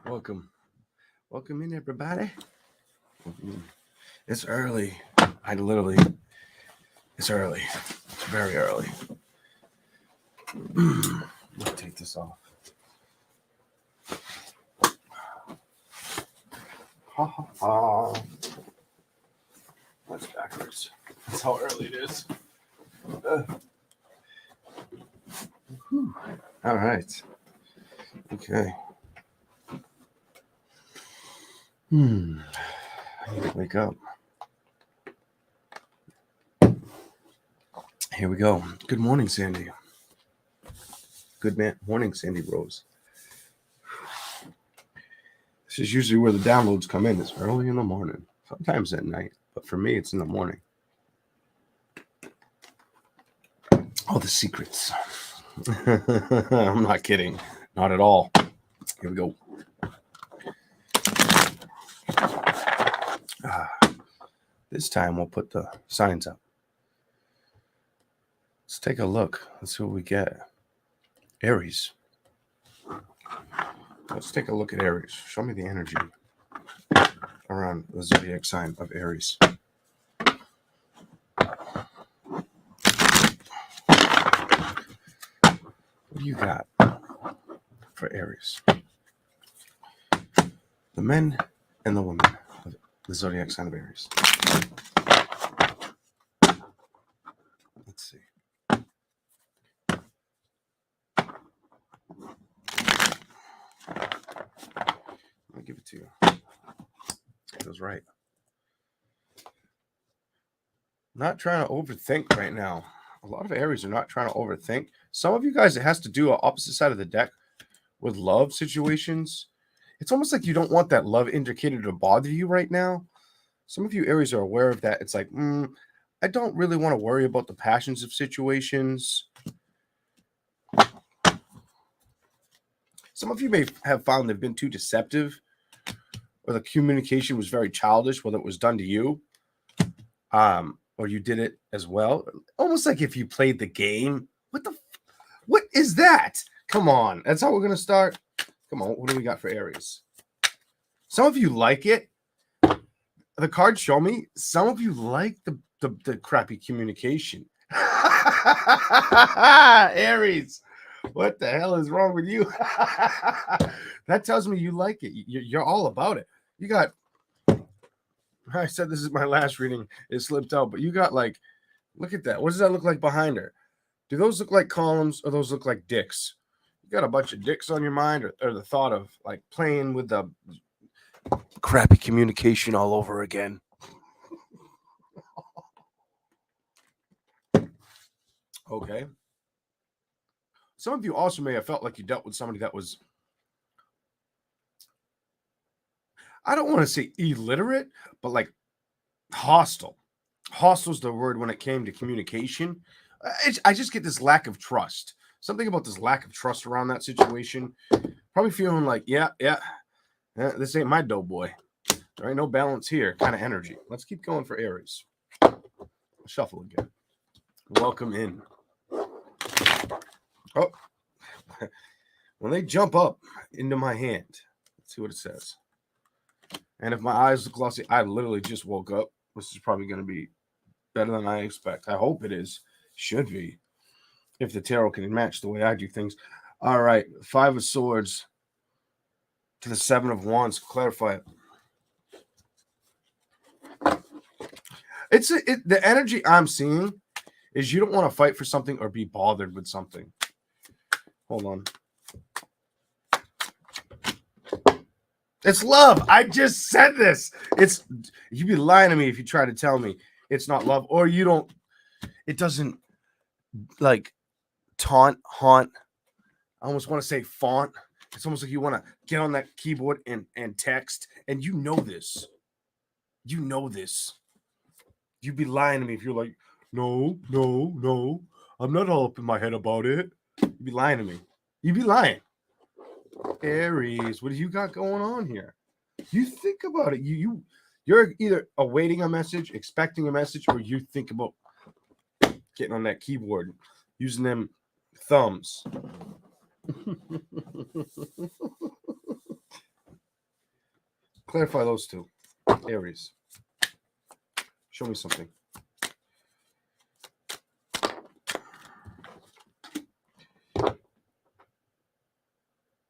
Welcome. Welcome in, everybody. It's early. It's early. It's very early. Let me take this off. Ha ha ha. That's backwards. That's how early it is. All right. Okay. I need to wake up. Here we go. Good morning, Sandy. Morning, Sandy Rose. This is usually where the downloads come in. It's early in the morning, sometimes at night, but for me, it's in the morning. All the secrets. I'm not kidding. Not at all. Here we go. This time we'll put the signs up. Let's take a look. Let's see what we get. Aries. Let's take a look at Aries. Show me the energy around the zodiac sign of Aries. What do you got for Aries? The men and the women of the zodiac sign of Aries. Let's see. I'll give it to you. It was right. Not trying to overthink right now. A lot of Aries are not trying to overthink. Some of you guys, it has to do on opposite side of the deck with love situations. It's almost like you don't want that love indicator to bother you right now. Some of you Aries are aware of that. It's like, I don't really want to worry about the passions of situations. Some of you may have found they've been too deceptive, or the communication was very childish, whether it was done to you, or you did it as well. Almost like if you played the game. What is that? Come on. That's how we're going to start. Come on. What do we got for Aries? Some of you like it. The cards show me some of you like the crappy communication. Aries, what the hell is wrong with you? That tells me you like it. You're all about it. You got, I said this is my last reading. It slipped out, but you got like, look at that. What does that look like behind her? Do those look like columns or those look like dicks? You got a bunch of dicks on your mind, or the thought of like playing with the crappy communication all over again. Okay. Some of you also may have felt like you dealt with somebody that was, I don't want to say illiterate, but like hostile. Hostile is the word when it came to communication. I just get this lack of trust. Something about this lack of trust around that situation. Probably feeling like, yeah, this ain't my doughboy. There ain't no balance here kind of energy. Let's keep going for Aries. Shuffle again. Welcome in. Oh, when they jump up into my hand, let's see what it says. And if my eyes look glossy, I literally just woke up. This is probably going to be better than I expect. I hope it is. Should be. If the tarot can match the way I do things. All right. 5 of Swords to the 7 of Wands. Clarify it. The energy I'm seeing is you don't want to fight for something or be bothered with something. Hold on. It's love. I just said this. You'd be lying to me if you try to tell me it's not love, or you don't. It doesn't like haunt. I almost want to say font. It's almost like you want to get on that keyboard and text, and you know this. You know this. You'd be lying to me if you're like, no. I'm not all up in my head about it. You'd be lying to me. You'd be lying. Aries, what do you got going on here? You think about it. You're either awaiting a message, expecting a message, or you think about getting on that keyboard, using them thumbs. Clarify those two. Aries. Show me something.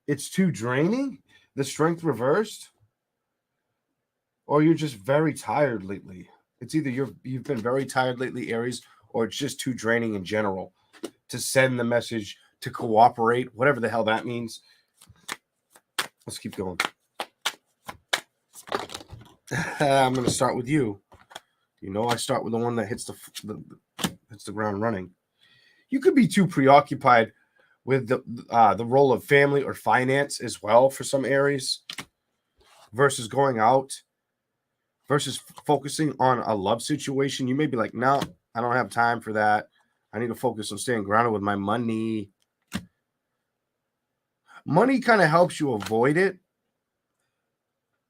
It's too draining? The strength reversed? Or you're just very tired lately? It's either you've been very tired lately, Aries, or it's just too draining in general to send the message to cooperate, whatever the hell that means. Let's keep going. I'm going to start with you. You know, I start with the one that hits the ground running. You could be too preoccupied with the role of family or finance as well for some Aries versus going out versus focusing on a love situation. You may be like, no, I don't have time for that. I need to focus on staying grounded with my money. Money kind of helps you avoid it.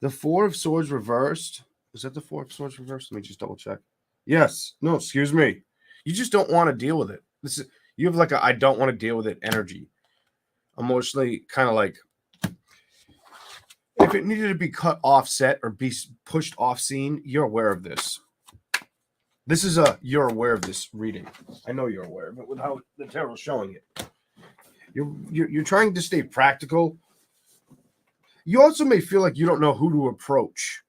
The Four of Swords reversed. Is that the Four of Swords reversed? Let me just double check. Yes. No, excuse me. You just don't want to deal with it. You have like a I don't want to deal with it energy. Emotionally, kind of like if it needed to be cut offset or be pushed off scene, you're aware of this. This is you're aware of this reading. I know you're aware of it with how the tarot's showing it. You're trying to stay practical. You also may feel like you don't know who to approach.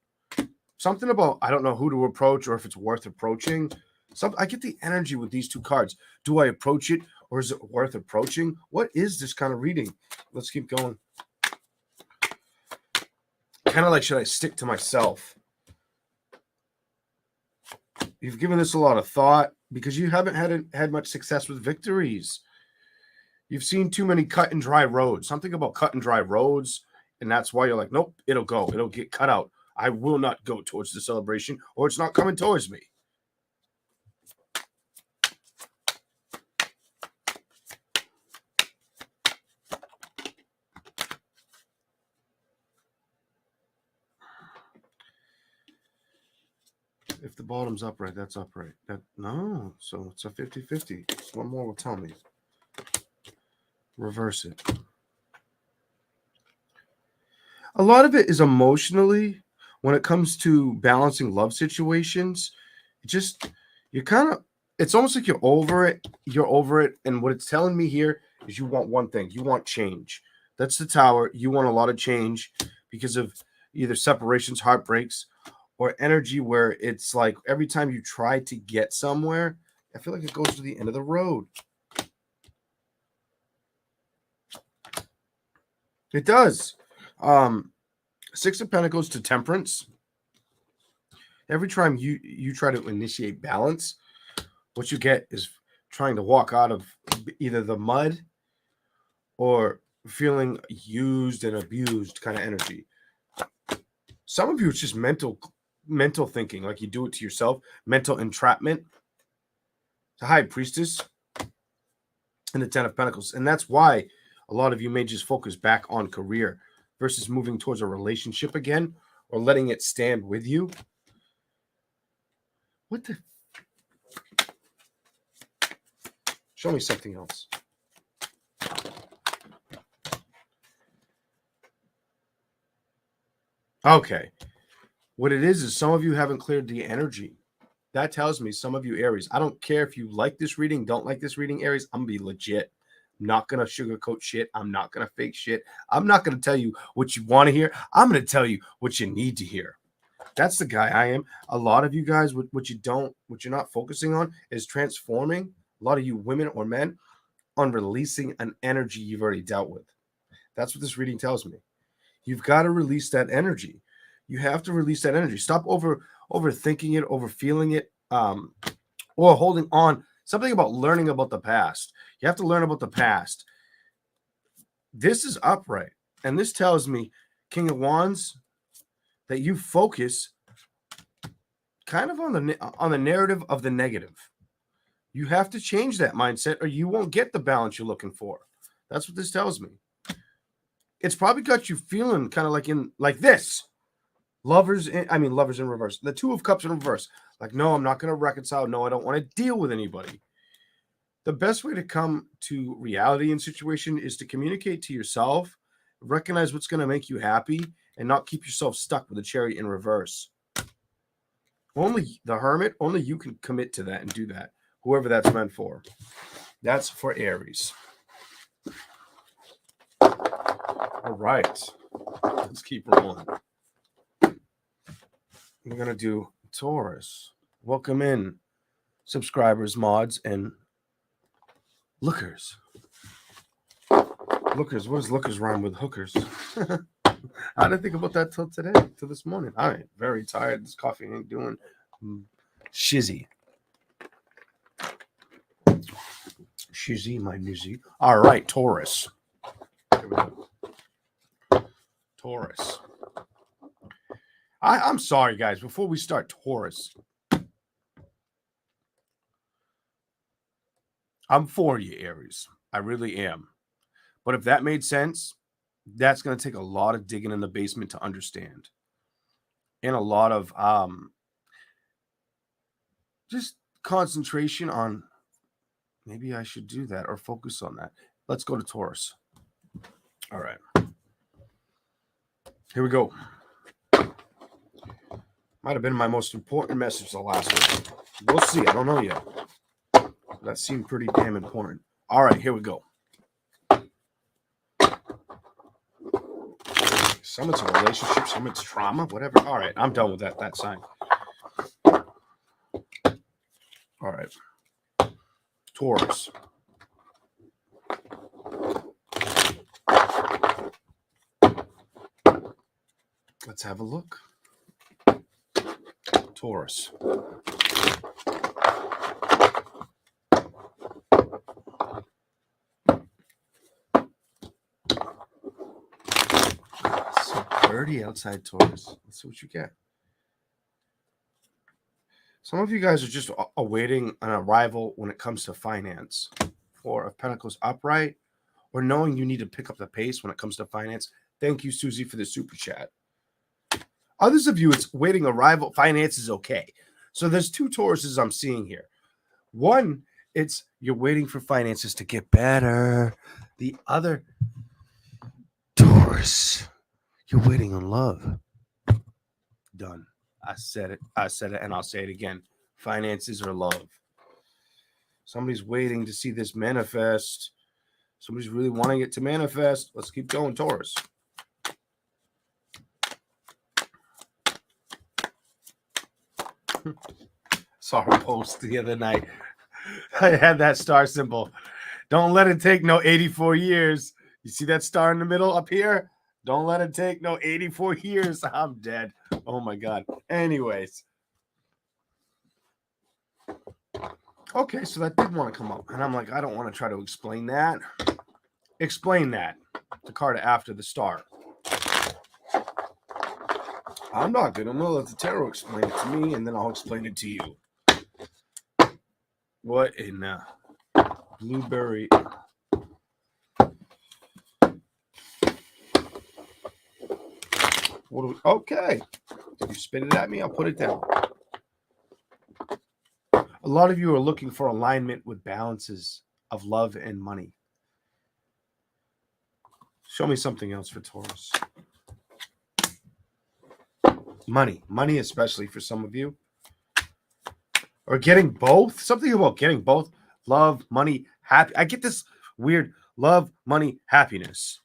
Something about I don't know who to approach or if it's worth approaching. I get the energy with these two cards. Do I approach it or is it worth approaching? What is this kind of reading? Let's keep going. Kind of like, should I stick to myself? You've given this a lot of thought because you haven't had much success with victories. You've seen too many cut and dry roads. Something about cut and dry roads, and that's why you're like, nope, it'll go. It'll get cut out. I will not go towards the celebration, or it's not coming towards me. If the bottom's upright, that's upright. No, so it's a 50-50. One more will tell me. Reverse it. A lot of it is emotionally when it comes to balancing love situations. It's almost like you're over it. You're over it. And what it's telling me here is you want one thing. You want change. That's the Tower. You want a lot of change because of either separations, heartbreaks, or energy where it's like every time you try to get somewhere, I feel like it goes to the end of the road. It does. Six of Pentacles to Temperance. Every time you try to initiate balance, what you get is trying to walk out of either the mud or feeling used and abused kind of energy. Some of you, it's just mental thinking, like you do it to yourself, mental entrapment. The High Priestess and the Ten of Pentacles. And that's why a lot of you may just focus back on career versus moving towards a relationship again or letting it stand with you. What the? Show me something else. Okay. What it is some of you haven't cleared the energy. That tells me some of you Aries. I don't care if you like this reading, don't like this reading, Aries. I'm going to be legit. I'm not going to sugarcoat shit. I'm not going to fake shit. I'm not going to tell you what you want to hear. I'm going to tell you what you need to hear. That's the guy I am. A lot of you guys, what you're not focusing on is transforming, a lot of you women or men, on releasing an energy you've already dealt with. That's what this reading tells me. You've got to release that energy. You have to release that energy. Stop overthinking it, overfeeling it, or holding on. Something about learning about the past. You have to learn about the past. This is upright. And this tells me, King of Wands, that you focus kind of on the narrative of the negative. You have to change that mindset or you won't get the balance you're looking for. That's what this tells me. It's probably got you feeling kind of like this. Lovers in reverse. The Two of Cups in reverse. Like, no, I'm not going to reconcile. No, I don't want to deal with anybody. The best way to come to reality in situation is to communicate to yourself, recognize what's going to make you happy, and not keep yourself stuck with a Chariot in reverse. Only the Hermit, only you can commit to that and do that. Whoever that's meant for. That's for Aries. All right. Let's keep rolling. We're going to do Taurus. Welcome in, subscribers, mods, and lookers. Lookers. What does lookers rhyme with hookers? I didn't think about that till today, till this morning. I ain't very tired. This coffee ain't doing shizzy. Shizzy, my nizzy. All right, Taurus. Here we go. Taurus. I'm sorry, guys. Before we start, Taurus. I'm for you, Aries. I really am. But if that made sense, that's going to take a lot of digging in the basement to understand. And a lot of just concentration on maybe I should do that or focus on that. Let's go to Taurus. All right. Here we go. Might have been my most important message the last week. We'll see. I don't know yet. That seemed pretty damn important. All right, here we go. Some it's a relationship, some it's trauma, whatever. All right, I'm done with that sign. All right. Taurus. Let's have a look. Taurus. So dirty outside, Taurus. Let's see what you get. Some of you guys are just awaiting an arrival when it comes to finance. Four of Pentacles upright, or knowing you need to pick up the pace when it comes to finance. Thank you, Susie, for the super chat. Others of you, it's waiting arrival. Finance is okay. So there's two Tauruses I'm seeing here. One, it's you're waiting for finances to get better. The other, Taurus, you're waiting on love. Done. I said it, and I'll say it again. Finances are love. Somebody's waiting to see this manifest. Somebody's really wanting it to manifest. Let's keep going, Taurus. Saw her post the other night. I had that star symbol. Don't let it take no 84 years. You see that star in the middle up here? Don't let it take no 84 years. I'm dead. Oh my God. Anyways. Okay, so that did want to come up. And I'm like, I don't want to try to explain that. Explain that. The card after the star. I'm not good. I'm going to let the tarot explain it to me, and then I'll explain it to you. What in blueberry? What do we, okay. If you spit it at me, I'll put it down. A lot of you are looking for alignment with balances of love and money. Show me something else for Taurus. Money especially for some of you. Or getting both. Something about getting both. Love, money, happy. I get this weird love, money, happiness.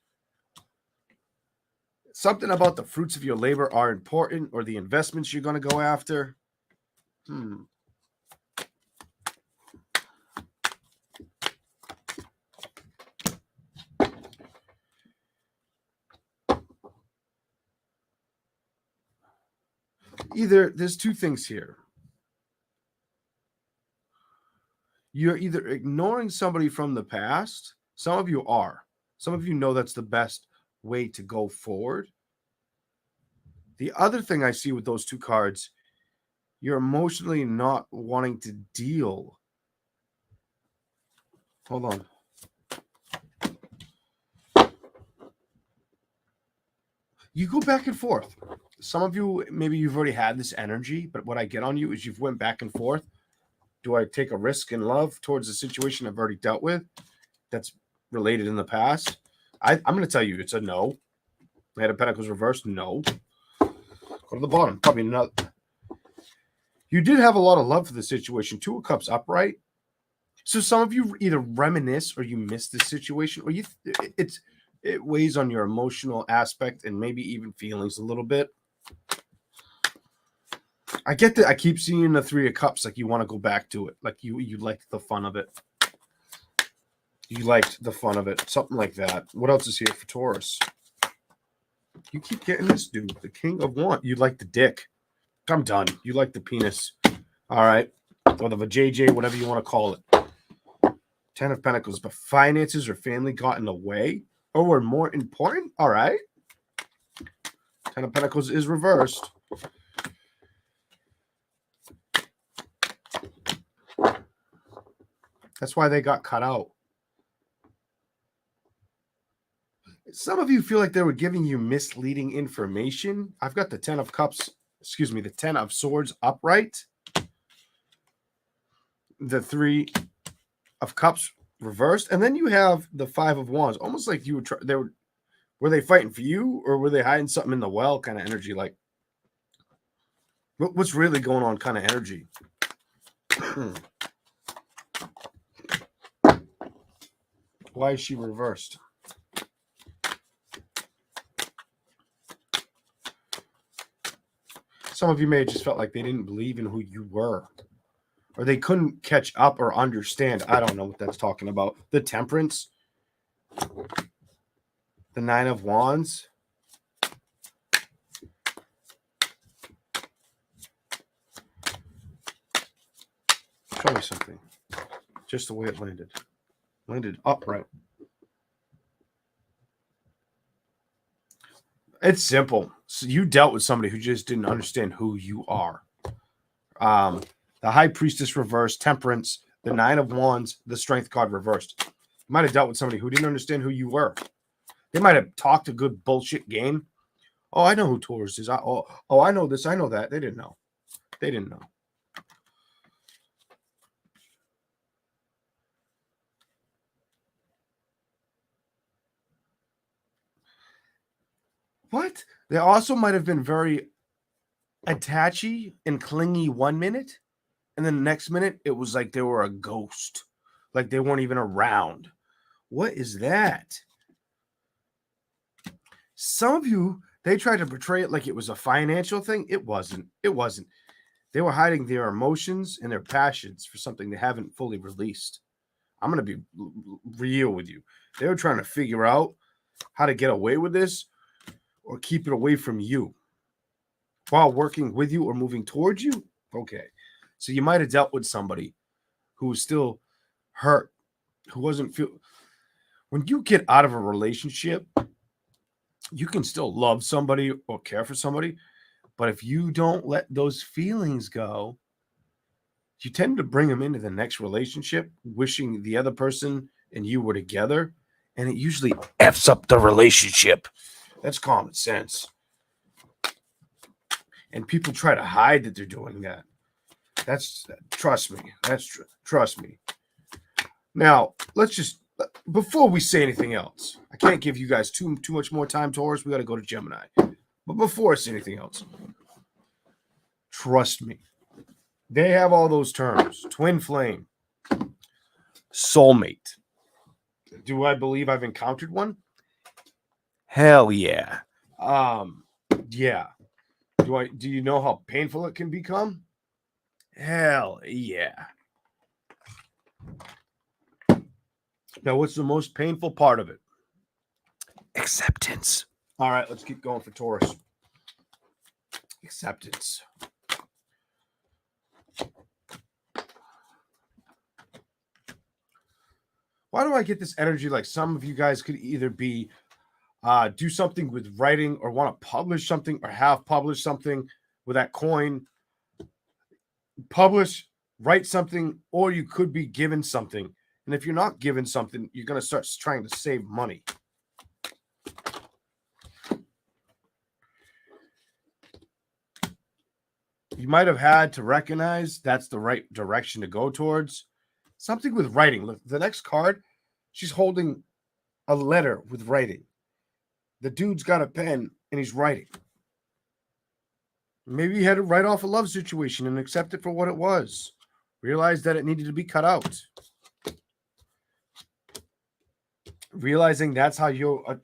Something about the fruits of your labor are important, or the investments you're going to go after. There's two things here. You're either ignoring somebody from the past. Some of you are. Some of you know that's the best way to go forward. The other thing I see with those two cards, you're emotionally not wanting to deal. Hold on. You go back and forth. Some of you, maybe you've already had this energy, but what I get on you is you've went back and forth. Do I take a risk in love towards a situation I've already dealt with that's related in the past? I'm going to tell you it's a no. Knight of Pentacles reversed, no. Go to the bottom, probably not. You did have a lot of love for the situation. Two of Cups upright. So some of you either reminisce or you miss the situation, or it weighs on your emotional aspect and maybe even feelings a little bit. I get that. I keep seeing the Three of Cups, like you want to go back to it, like you liked the fun of it. You liked the fun of it, something like that. What else is here for Taurus? You keep getting this dude, the King of Wands. You like the dick. I'm done. You like the penis. All right, or the JJ, whatever you want to call it. 10 of Pentacles, but finances or family got in the way or were more important. All right. 10 of Pentacles is reversed. That's why they got cut out. Some of you feel like they were giving you misleading information. I've got the 10 of Cups, excuse me, the 10 of Swords upright. The 3 of Cups reversed. And then you have the 5 of Wands. Almost like you were they fighting for you, or were they hiding something in the well kind of energy? Like, what's really going on kind of energy? Why is she reversed? Some of you may have just felt like they didn't believe in who you were, or they couldn't catch up or understand. I don't know what that's talking about. The Temperance, the 9 of Wands. Show me something. Just the way it landed. Landed upright. It's simple. So you dealt with somebody who just didn't understand who you are. The High Priestess reversed, Temperance, the 9 of Wands, the Strength card reversed. You might have dealt with somebody who didn't understand who you were. They might have talked a good bullshit game. Oh, I know who Taurus is. Oh, I know this. I know that. They didn't know. They didn't know. What? They also might have been very attachy and clingy 1 minute, and then the next minute it was like they were a ghost, like they weren't even around. What is that? Some of you, they tried to portray it like it was a financial thing. It wasn't. It wasn't. They were hiding their emotions and their passions for something they haven't fully released. I'm going to be real with you. They were trying to figure out how to get away with this or keep it away from you while working with you or moving towards you. Okay. So you might have dealt with somebody who was still hurt, who wasn't feel. When you get out of a relationship, you can still love somebody or care for somebody, but if you don't let those feelings go, you tend to bring them into the next relationship, wishing the other person and you were together, and it usually F's up the relationship. That's common sense. And people try to hide that they're doing that. Trust me. Trust me. Now, let's just, before we say anything else, I can't give you guys too much more time, Taurus. We got to go to Gemini. But before I say anything else, trust me. They have all those terms. Twin flame. Soulmate. Do I believe I've encountered one? Hell yeah. Yeah. Do you know how painful it can become? Hell yeah. Now, what's the most painful part of it? Acceptance. All right, let's keep going for Taurus. Acceptance. Why do I get this energy like some of you guys could either be do something with writing or want to publish something or have published something with that coin? Publish, write something, or you could be given something. And if you're not given something, you're going to start trying to save money. You might have had to recognize that's the right direction to go towards. Something with writing. Look, the next card, she's holding a letter with writing. The dude's got a pen and he's writing. Maybe he had to write off a love situation and accept it for what it was. Realize that it needed to be cut out. Realizing that's how you'll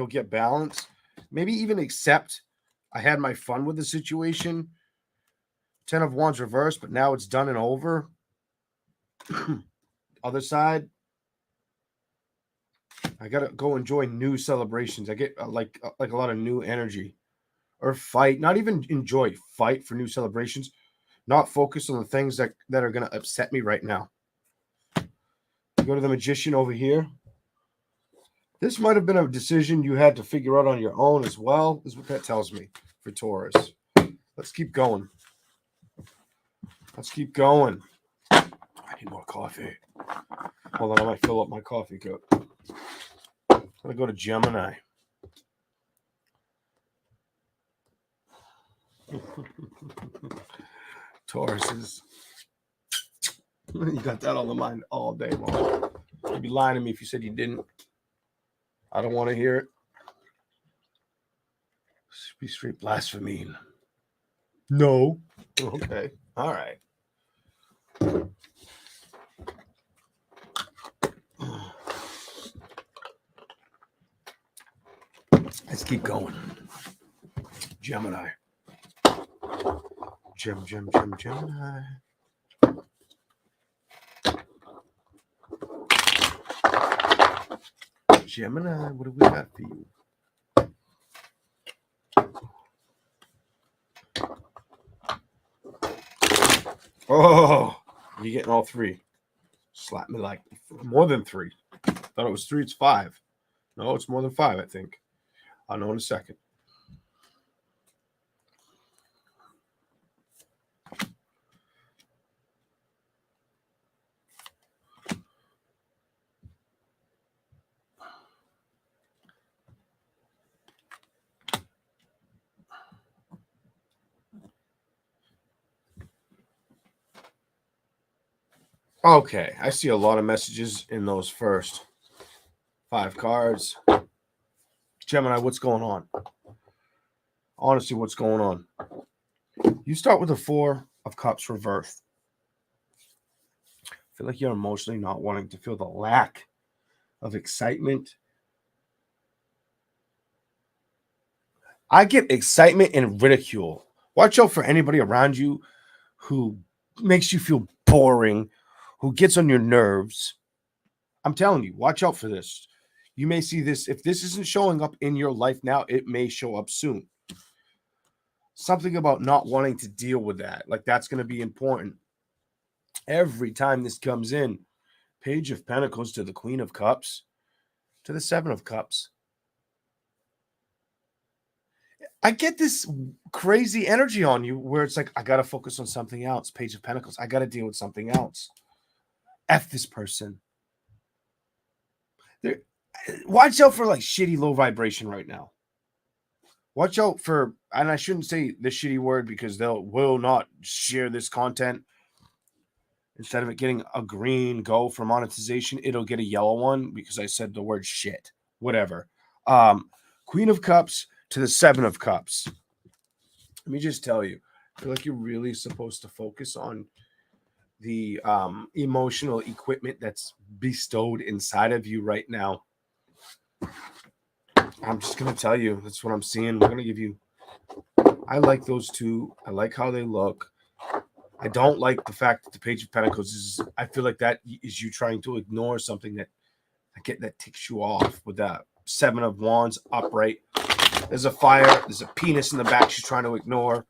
get balance. Maybe even accept I had my fun with the situation. 10 of Wands reversed, but now it's done and over. Other side, I gotta go enjoy new celebrations. I get like a lot of new energy. Or fight, not even enjoy, fight for new celebrations, not focus on the things that are going to upset me right now. Go to the Magician over here. This might have been a decision you had to figure out on your own as well, is what that tells me for Taurus. Let's keep going. Let's keep going. I need more coffee. Hold on, I might fill up my coffee cup. I'm going to go to Gemini. Tauruses. You got that on the mind all day long. You'd be lying to me if you said you didn't. I don't want to hear it. Be straight blasphemy. No. Okay. All right. Let's keep going. Gemini. Gemini. Gemini, what do we got for you? Oh, you're getting all three. Slap me like more than three. Thought it was three, it's five. No, it's more than five, I think. I'll know in a second. Okay, I see a lot of messages in those first 5 cards. Gemini, what's going on? Honestly, what's going on? You start with the 4 of Cups reversed. I feel like you're emotionally not wanting to feel the lack of excitement. I get excitement and ridicule. Watch out for anybody around you who makes you feel boring, who gets on your nerves. I'm telling you, watch out for this. You may see this. If this isn't showing up in your life now, it may show up soon. Something about not wanting to deal with that. Like that's going to be important. Every time this comes in, Page of Pentacles to the Queen of Cups to the 7 of Cups. I get this crazy energy on you where it's like, I got to focus on something else. Page of Pentacles. I got to deal with something else. F this person. Watch out for like shitty low vibration right now. Watch out for, and I shouldn't say the shitty word because will not share this content. Instead of it getting a green go for monetization, it'll get a yellow one because I said the word shit. Whatever. Queen of Cups to the 7 of Cups. Let me just tell you, I feel like you're really supposed to focus on the emotional equipment that's bestowed inside of you right now. I'm just going to tell you, that's what I'm seeing. We're going to give you, I like those two. I like how they look. I don't like the fact that the Page of Pentacles is, I feel like that is you trying to ignore something that ticks you off with that 7 of Wands upright. There's a fire. There's a penis in the back she's trying to ignore.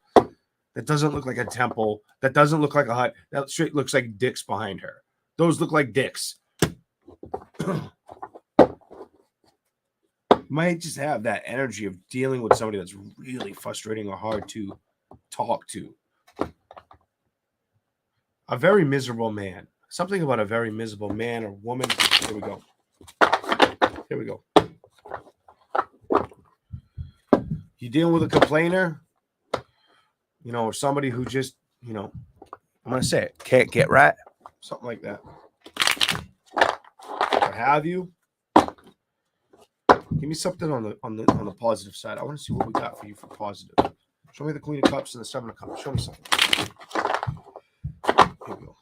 That doesn't look like a temple. That doesn't look like a hut. That straight looks like dicks behind her. Those look like dicks. Might just have that energy of dealing with somebody that's really frustrating or hard to talk to. A very miserable man. Something about a very miserable man or woman. Here we go. Here we go. You dealing with a complainer, or somebody who just, I'm going to say it, can't get right. Something like that. Or have you? Give me something on the positive side. I want to see what we got for you for positive. Show me the Queen of Cups and the Seven of Cups. Show me something. Here we go.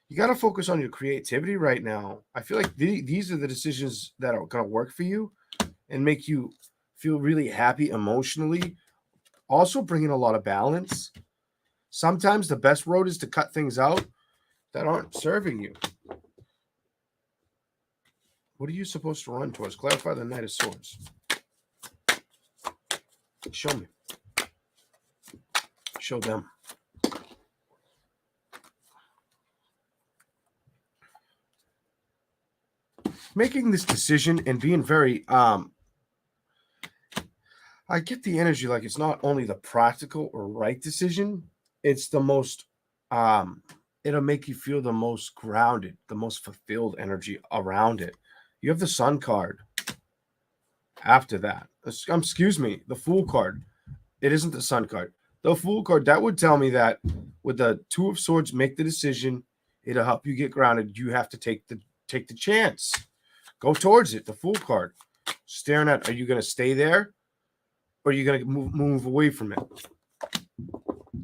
You got to focus on your creativity right now. I feel like these are the decisions that are going to work for you and make you feel really happy emotionally. Also bringing a lot of balance. Sometimes the best road is to cut things out that aren't serving you. What are you supposed to run towards? Clarify the Knight of Swords. Show me. Show them. Making this decision and being very I get the energy like it's not only the practical or right decision, it's the most it'll make you feel the most grounded, the most fulfilled energy around it. You have the Sun card. After that, excuse me, the Fool card. It isn't the Sun card. The Fool card, that would tell me that with the Two of Swords, make the decision. It'll help you get grounded. You have to take the chance. Go towards it. The Fool card. Staring at, are you going to stay there? Or are you going to move away from it?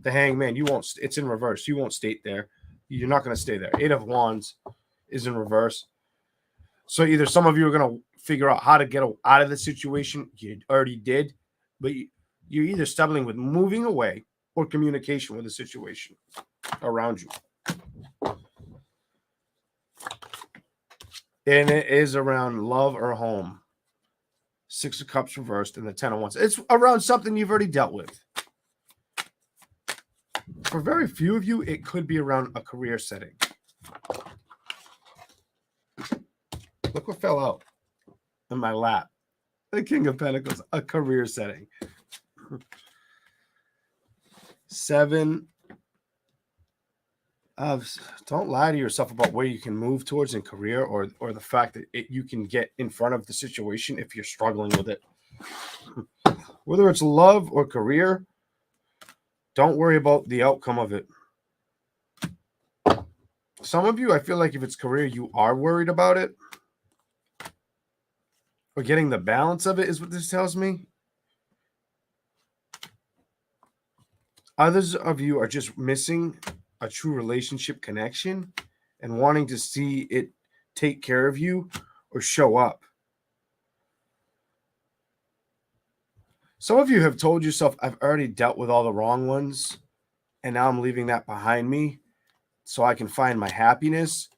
The Hangman, you won't. It's in reverse. You won't stay there. You're not going to stay there. Eight of Wands is in reverse. So either some of you are going to figure out how to get out of the situation. You already did. But you're either stumbling with moving away or communication with the situation around you. And it is around love or home. Six of Cups reversed and the Ten of Wands. It's around something you've already dealt with. For very few of you, it could be around a career setting. Look what fell out in my lap. The King of Pentacles, a career setting. Seven of, don't lie to yourself about where you can move towards in career or the fact that you can get in front of the situation if you're struggling with it. Whether it's love or career, don't worry about the outcome of it. Some of you, I feel like if it's career, you are worried about it. Or getting the balance of it is what this tells me. Others of you are just missing a true relationship connection and wanting to see it take care of you or show up. Some of you have told yourself, I've already dealt with all the wrong ones, and now I'm leaving that behind me so I can find my happiness.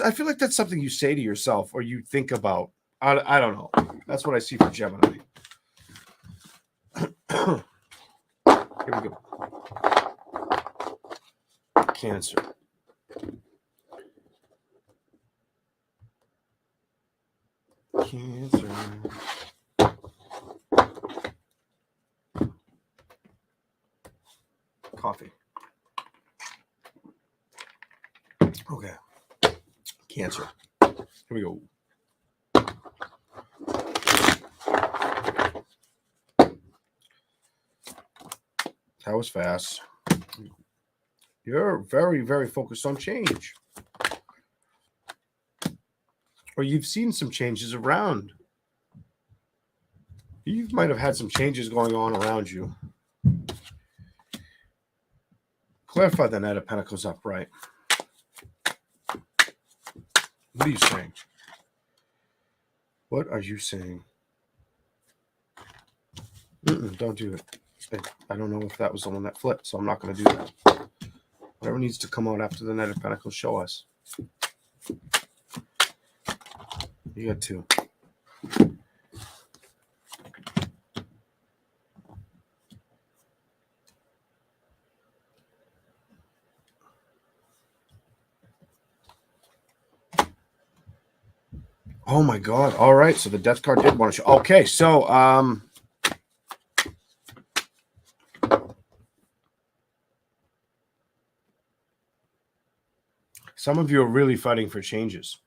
I feel like that's something you say to yourself or you think about. I don't know. That's what I see for Gemini. Here we go. Cancer. Cancer. Coffee. Okay. Cancer. Here we go. That was fast. You're very, very focused on change. Or you've seen some changes around. You might have had some changes going on around you. Clarify the Knight of Pentacles upright. What are you saying? What are you saying? Don't do it. I don't know if that was the one that flipped, so I'm not going to do that. Whatever needs to come out after the Knight of Pentacles, show us. You got two. Oh my God. All right. So the Death card did want to show. Okay. So, some of you are really fighting for changes.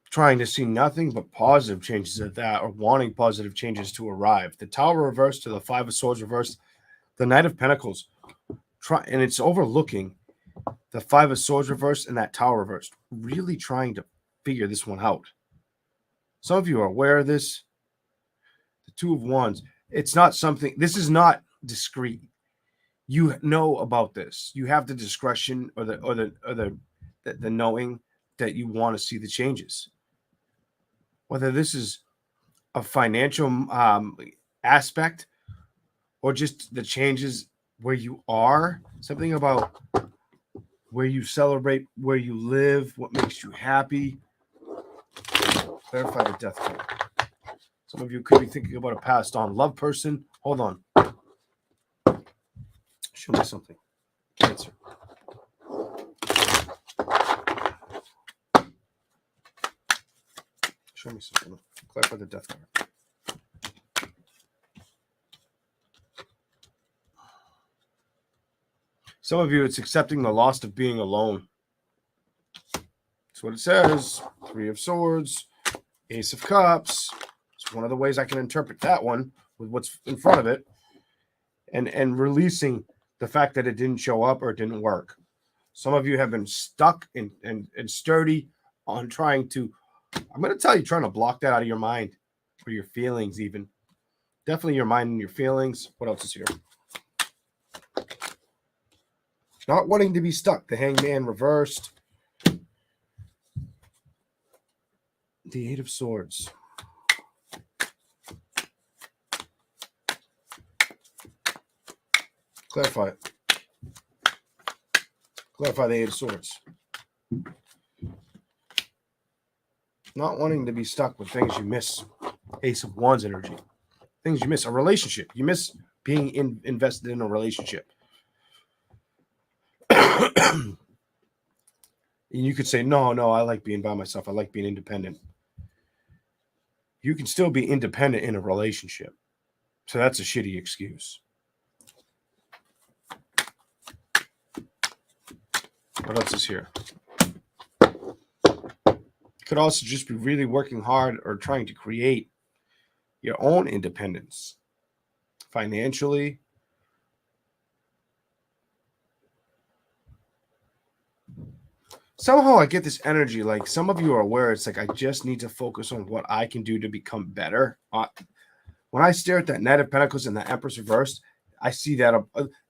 Trying to see nothing but positive changes at that, or wanting positive changes to arrive. The Tower reversed to the Five of Swords reversed. The Knight of Pentacles. And it's overlooking the Five of Swords reversed and that Tower reversed. Really trying to figure this one out. Some of you are aware of this. The Two of Wands. It's not something, this is not discreet. You know about this. You have the discretion or the knowing that you want to see the changes. Whether this is a financial aspect or just the changes where you are, something about where you celebrate, where you live, what makes you happy. Clarify the Death card. Some of you could be thinking about a passed on love person. Hold on. Show me something. Cancer. Show me something. Clarify the Death card. Some of you, it's accepting the loss of being alone. That's what it says. Three of Swords, Ace of Cups. It's one of the ways I can interpret that one with what's in front of it. And releasing the fact that it didn't show up or it didn't work. Some of you have been stuck and sturdy on trying to, I'm going to tell you, trying to block that out of your mind or your feelings even. Definitely your mind and your feelings. What else is here? Not wanting to be stuck. The Hangman reversed. The Eight of Swords. Clarify it. Clarify the Eight of Swords. Not wanting to be stuck with things you miss. Ace of Wands energy. Things you miss. A relationship. You miss being invested in a relationship. And you could say, no, I like being by myself. I like being independent. You can still be independent in a relationship. So that's a shitty excuse. What else is here? Could also just be really working hard or trying to create your own independence financially. Somehow I get this energy, like some of you are aware, it's like I just need to focus on what I can do to become better. When I stare at that Knight of Pentacles and the Empress reversed, I see that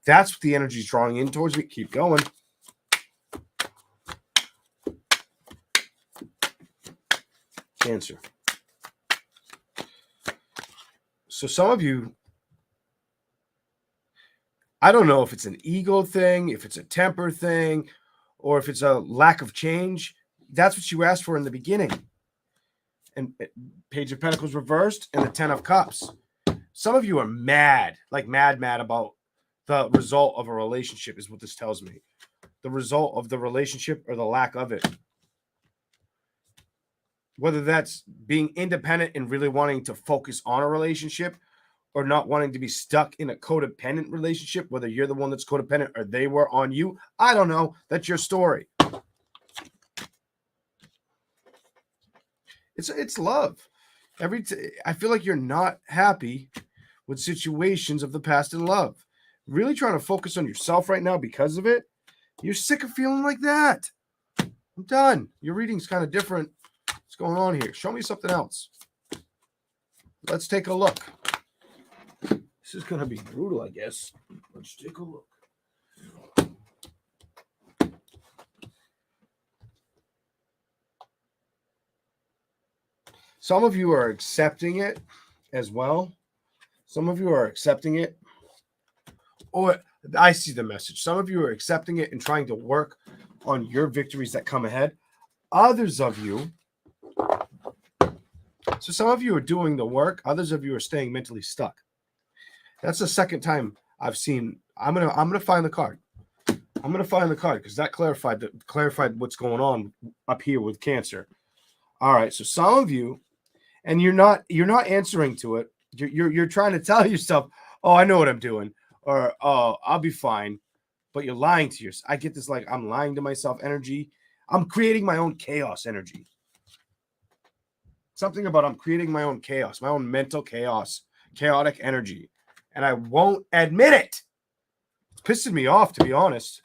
that's what the energy is drawing in towards me. Keep going. Cancer. So some of you, I don't know if it's an ego thing, if it's a temper thing, or if it's a lack of change. That's what you asked for in the beginning. And Page of Pentacles reversed and the Ten of Cups. Some of you are mad, like mad about the result of a relationship is what this tells me. The result of the relationship or the lack of it. Whether that's being independent and really wanting to focus on a relationship or not wanting to be stuck in a codependent relationship, whether you're the one that's codependent or they were on you. I don't know. That's your story. It's love. I feel like you're not happy with situations of the past in love. Really trying to focus on yourself right now because of it. You're sick of feeling like that. I'm done. Your reading's kind of different. What's going on here? Show me something else. Let's take a look. This is going to be brutal, I guess. Let's take a look. Some of you are accepting it as well. Some of you are accepting it. Or I see the message. Some of you are accepting it and trying to work on your victories that come ahead. Others of you, so some of you are doing the work. Others of you are staying mentally stuck. That's the second time I've seen. I'm gonna find the card. I'm gonna find the card because that clarified what's going on up here with Cancer. All right, so some of you, and you're not answering to it. You're trying to tell yourself, oh, I know what I'm doing, or oh, I'll be fine, but you're lying to yourself. I get this like I'm lying to myself energy. I'm creating my own chaos energy. Something about I'm creating my own chaos, my own mental chaos, chaotic energy. And I won't admit it. It's pissing me off, to be honest.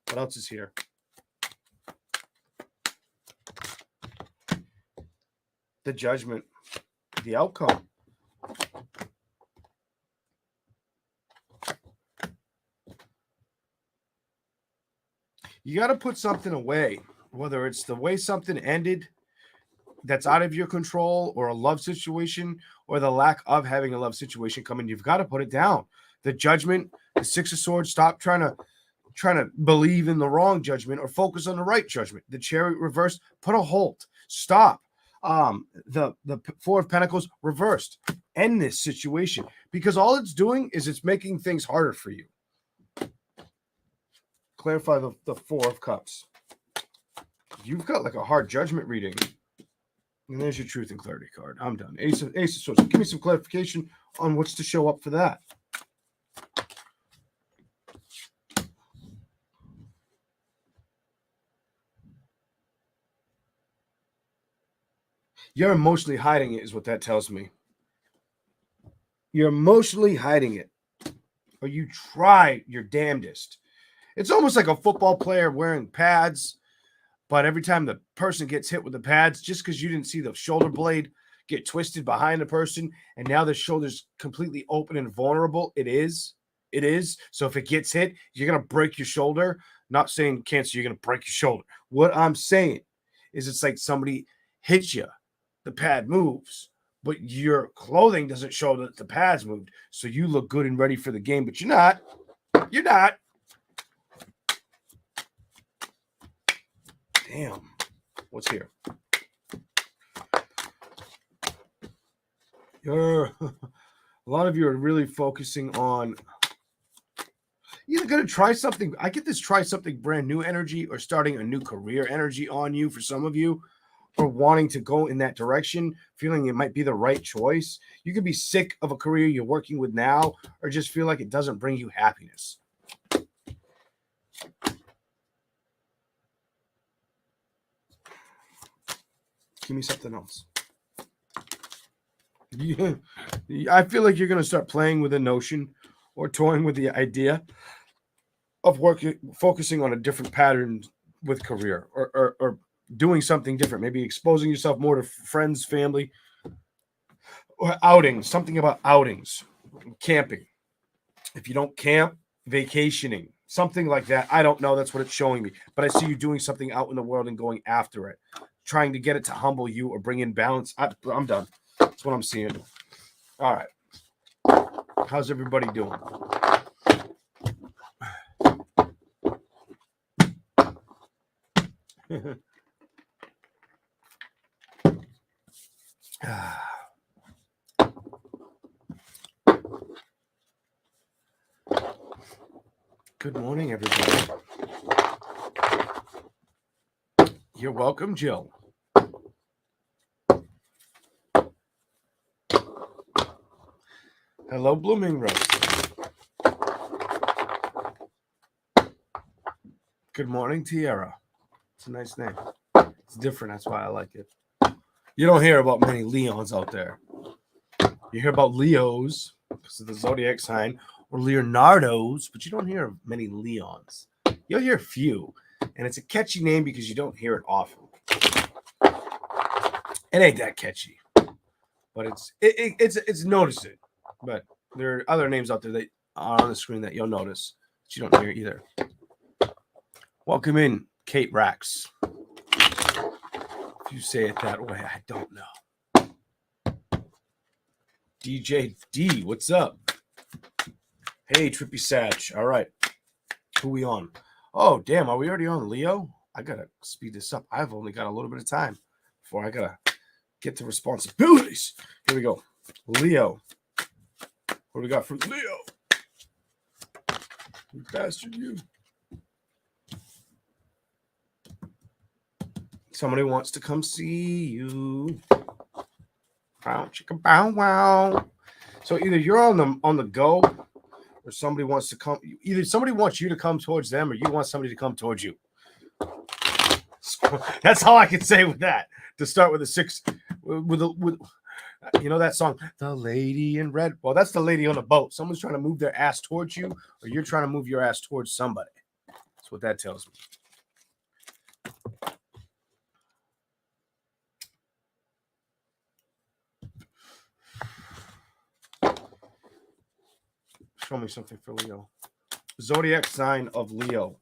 What else is here? the judgment, the outcome. You got to put something away, whether it's the way something ended that's out of your control, or a love situation, or the lack of having a love situation come in. You've got to put it down. The judgment, the Six of Swords. Stop trying to believe in the wrong judgment or focus on the right judgment. The Chariot reversed. Put a halt. Stop. The Four of Pentacles reversed. End this situation, because all it's doing is it's making things harder for you. Clarify the Four of Cups. You've got like a hard judgment reading. And there's your Truth and Clarity card. I'm done. Ace of Swords. Give me some clarification on what's to show up for that. You're emotionally hiding it, is what that tells me. You're emotionally hiding it. Or you try your damnedest. It's almost like a football player wearing pads, but every time the person gets hit with the pads, just because you didn't see the shoulder blade get twisted behind the person, and now the shoulder's completely open and vulnerable, it is. So if it gets hit, you're going to break your shoulder. Not saying cancer, you're going to break your shoulder. What I'm saying is it's like somebody hits you. The pad moves, but your clothing doesn't show that the pads moved. So you look good and ready for the game, but you're not. You're not. Damn. What's here? A lot of you are really focusing on either going to try something. I get this try something brand new energy, or starting a new career energy on you for some of you, or wanting to go in that direction, feeling it might be the right choice. You could be sick of a career you're working with now, or just feel like it doesn't bring you happiness. Give me something else. Yeah, I feel like you're going to start playing with a notion or toying with the idea of focusing on a different pattern with career, or doing something different, maybe exposing yourself more to friends, family, or outings, something about outings, camping. If you don't camp, vacationing, something like that. I don't know. That's what it's showing me. But I see you doing something out in the world and going after it, trying to get it to humble you or bring in balance. I'm done. That's what I'm seeing. All right. How's everybody doing? Good morning, everybody. You're welcome, Jill. Hello, Blooming Rose. Good morning, Tiara. It's a nice name. It's different. That's why I like it. You don't hear about many Leons out there. You hear about Leos because of the zodiac sign, or Leonardos, but you don't hear of many Leons. You'll hear a few, and it's a catchy name because you don't hear it often. It ain't that catchy, but it's noticing. But there are other names out there that are on the screen that you'll notice that you don't hear either. Welcome in, Kate Rax. If you say it that way, I don't know. DJ D, what's up? Hey, Trippy Satch. All right. Who we on? Oh, damn. Are we already on Leo? I got to speed this up. I've only got a little bit of time before I got to get to responsibilities. Here we go. Leo. What do we got for Leo? You bastard, you. Somebody wants to come see you. Bow, chicka, bow, wow. So either you're on the go, or somebody wants to come. Either somebody wants you to come towards them, or you want somebody to come towards you. That's all I can say with that. To start with a six, with you know that song, The Lady in Red. Well, that's the lady on the boat. Someone's trying to move their ass towards you, or you're trying to move your ass towards somebody. That's what that tells me. Show me something for Leo. Zodiac sign of Leo.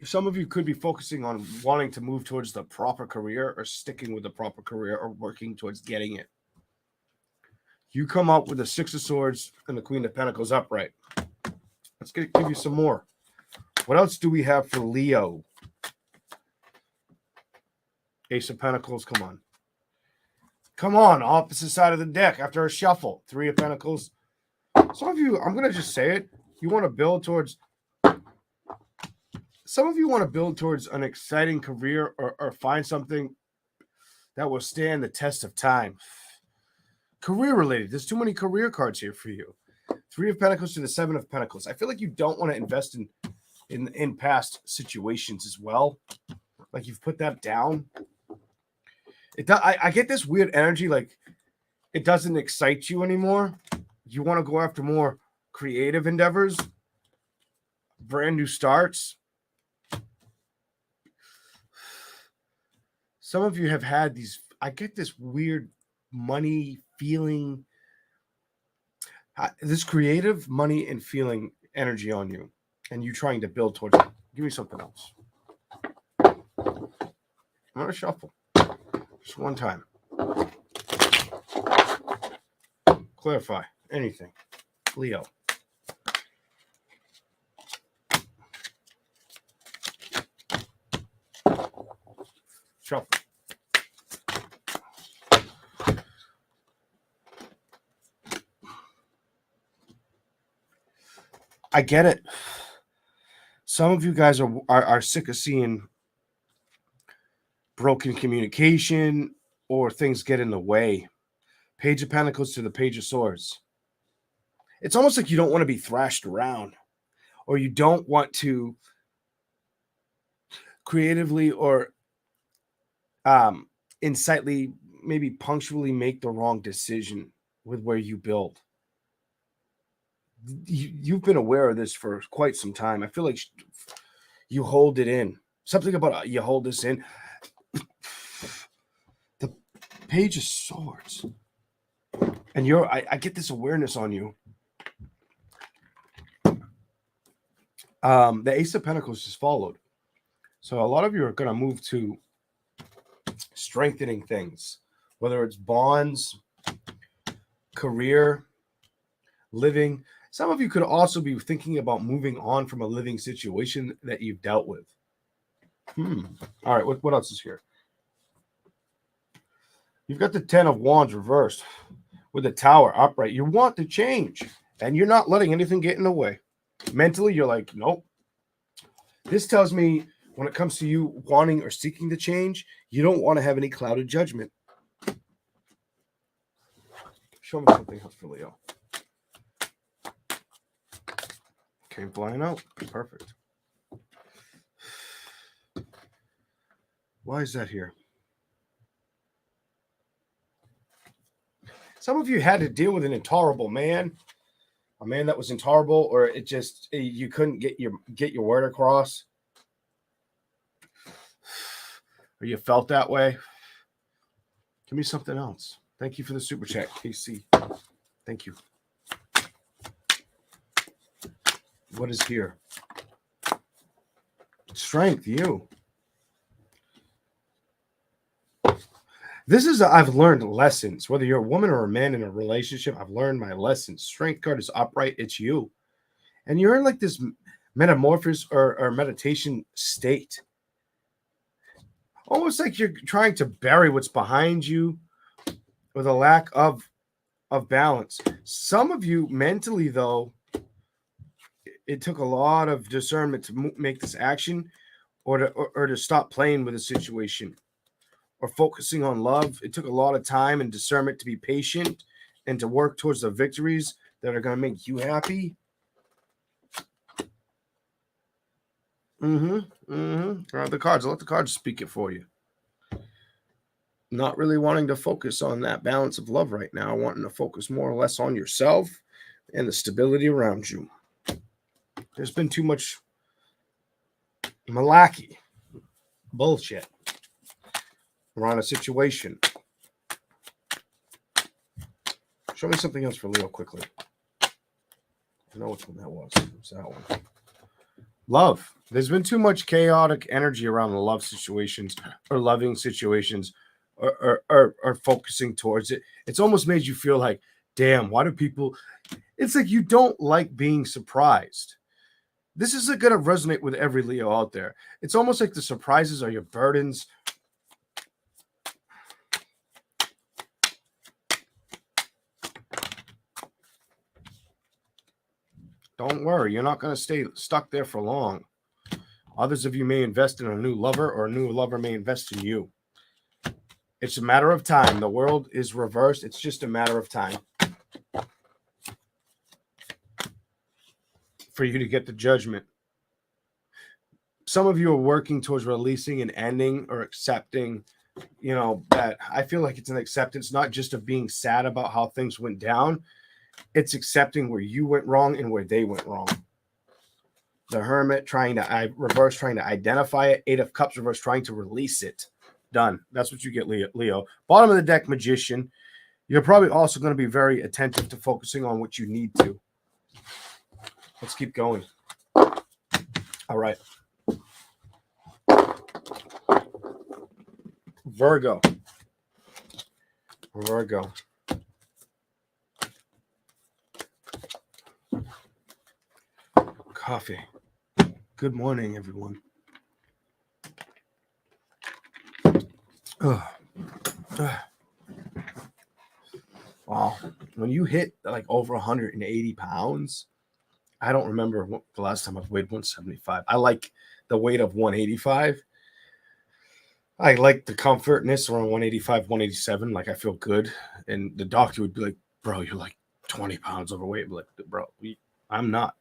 Some of you could be focusing on wanting to move towards the proper career or sticking with the proper career or working towards getting it. You come up with the Six of Swords and the Queen of Pentacles upright. Let's give you some more. What else do we have for Leo? Ace of Pentacles, come on. Come on, opposite side of the deck after a shuffle. Three of Pentacles. Some of you, I'm going to just say it, you want to build towards... Some of you want to build towards an exciting career or find something that will stand the test of time. Career related. There's too many career cards here for you. Three of Pentacles to the Seven of Pentacles. I feel like you don't want to invest in past situations as well. Like you've put that down. I get this weird energy like it doesn't excite you anymore. You want to go after more creative endeavors, brand new starts. Some of you have had these, I get this weird money feeling, this creative money and feeling energy on you, and you trying to build towards it. Give me something else. I'm going to shuffle. Just one time. Clarify anything. Leo. Shuffle. I get it. Some of you guys are sick of seeing broken communication or things get in the way. Page of Pentacles to the Page of Swords. It's almost like you don't want to be thrashed around, or you don't want to creatively or insightly, maybe punctually make the wrong decision with where you build. You've been aware of this for quite some time. I feel like you hold it in. Something about you hold this in. The Page of Swords. And I get this awareness on you. The Ace of Pentacles just followed. So a lot of you are going to move to strengthening things, whether it's bonds, career, living. Some of you could also be thinking about moving on from a living situation that you've dealt with. All right, what else is here? You've got the Ten of Wands reversed with the Tower upright. You want to change, and you're not letting anything get in the way. Mentally, you're like, nope. This tells me when it comes to you wanting or seeking to change, you don't want to have any clouded judgment. Show me something else for Leo. Came flying out. Perfect. Why is that here? Some of you had to deal with an intolerable man, a man that was intolerable, or it just you couldn't get your word across, or you felt that way. Give me something else. Thank you for the super chat, KC. Thank you. What is here? Strength, you. This is, I've learned lessons. Whether you're a woman or a man in a relationship, I've learned my lessons. Strength card is upright. It's you. And you're in like this metamorphosis or meditation state. Almost like you're trying to bury what's behind you with a lack of balance. Some of you mentally, though, it took a lot of discernment to make this action or to stop playing with a situation or focusing on love. It took a lot of time and discernment to be patient and to work towards the victories that are going to make you happy. The cards. Let the cards speak it for you. Not really wanting to focus on that balance of love right now. Wanting to focus more or less on yourself and the stability around you. There's been too much malarkey, bullshit. We're on a situation. Show me something else for Leo quickly. I know which one that was. It was that one. Love. There's been too much chaotic energy around the love situations or loving situations or focusing towards it. It's almost made you feel like, damn, why do people... It's like you don't like being surprised. This isn't going to resonate with every Leo out there. It's almost like the surprises are your burdens. Don't worry, you're not going to stay stuck there for long. Others of you may invest in a new lover, or a new lover may invest in you. It's a matter of time. The world is reversed. It's just a matter of time for you to get the judgment. Some of you are working towards releasing and ending or accepting, that I feel like it's an acceptance, not just of being sad about how things went down. It's accepting where you went wrong and where they went wrong. The Hermit trying to identify it. 8 of Cups reverse, trying to release it. Done. That's what you get, Leo. Bottom of the deck, Magician. You're probably also going to be very attentive to focusing on what you need to. Let's keep going. All right. Virgo. Coffee. Good morning, everyone. Wow. When you hit like over 180 pounds, I don't remember the last time I've weighed 175. I like the weight of 185. I like the comfortness around 185, 187. Like, I feel good. And the doctor would be like, bro, you're like 20 pounds overweight. Like, bro, I'm not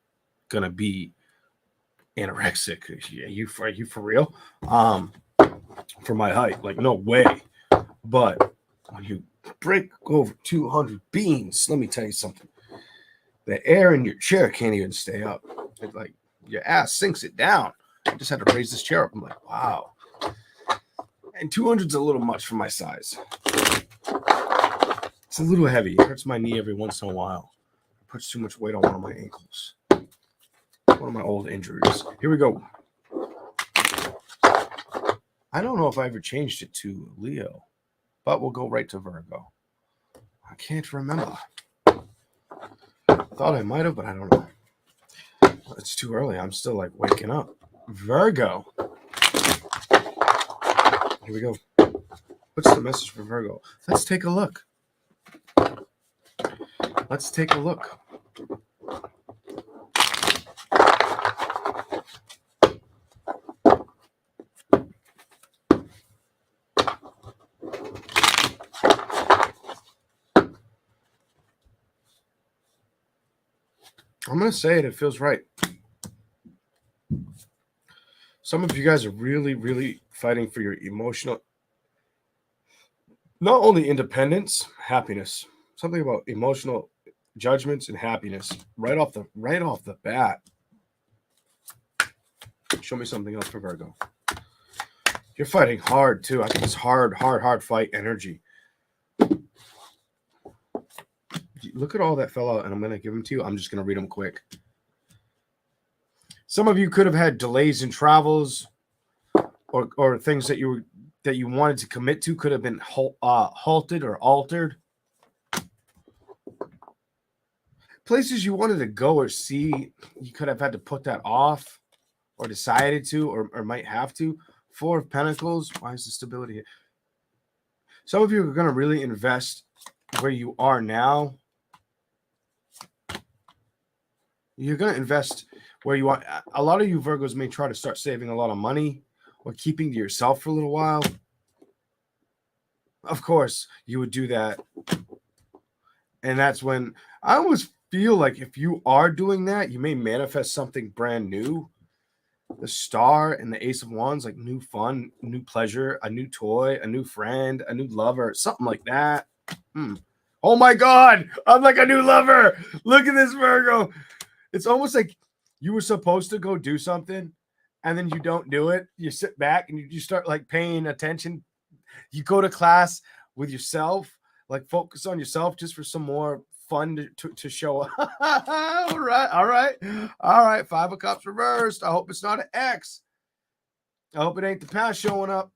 going to be anorexic. Are you for real? For my height, like, no way. But when you break over 200 beans, let me tell you something. The air in your chair can't even stay up. It's like your ass sinks it down. I just had to raise this chair up. I'm like, wow. And 200's a little much for my size. It's a little heavy. It hurts my knee every once in a while. It puts too much weight on one of my ankles. One of my old injuries. Here we go. I don't know if I ever changed it to Leo, but we'll go right to Virgo. I can't remember. Thought I might have, but I don't know. It's too early. I'm still like waking up. Virgo. Here we go. What's the message for Virgo? Let's take a look. I'm going to say it. It feels right. Some of you guys are really, really fighting for your emotional, not only independence, happiness. Something about emotional judgments and happiness right off the bat. Show me something else for Virgo. You're fighting hard too. I think it's hard fight energy. Look at all that fell out, and I'm going to give them to you. I'm just going to read them quick. Some of you could have had delays in travels, or things that you wanted to commit to could have been halted or altered. Places you wanted to go or see, you could have had to put that off, or decided to, or might have to. 4 of Pentacles. Why is the stability here? Some of you are going to really invest where you are now. You're going to invest where you want. A lot of you Virgos may try to start saving a lot of money or keeping to yourself for a little while. Of course, you would do that. And that's when I always feel like if you are doing that, you may manifest something brand new. The Star and the Ace of Wands, like new fun, new pleasure, a new toy, a new friend, a new lover, something like that. Oh my God, I'm like a new lover. Look at this, Virgo. It's almost like you were supposed to go do something and then you don't do it. You sit back and you start like paying attention You go to class with yourself, like focus on yourself just for some more fun to show up. All right, all right, all right. 5 of Cups reversed. I hope it's not an X. I hope it ain't the past showing up.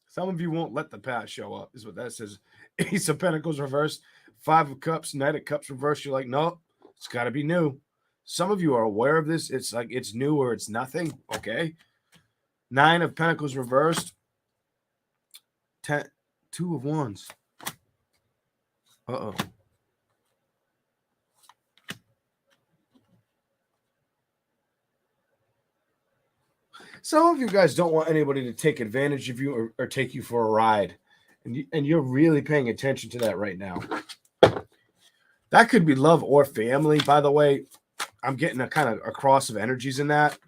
Some of you won't let the past show up, is what that says. Ace of Pentacles reversed, 5 of Cups, Knight of Cups reversed. You're like, nope, it's got to be new. Some of you are aware of this. It's like it's new or it's nothing. Okay. 9 of Pentacles reversed. 2 of Wands. Uh-oh. Some of you guys don't want anybody to take advantage of you or take you for a ride. And you're really paying attention to that right now. That could be love or family, by the way. I'm getting a kind of a cross of energies in that.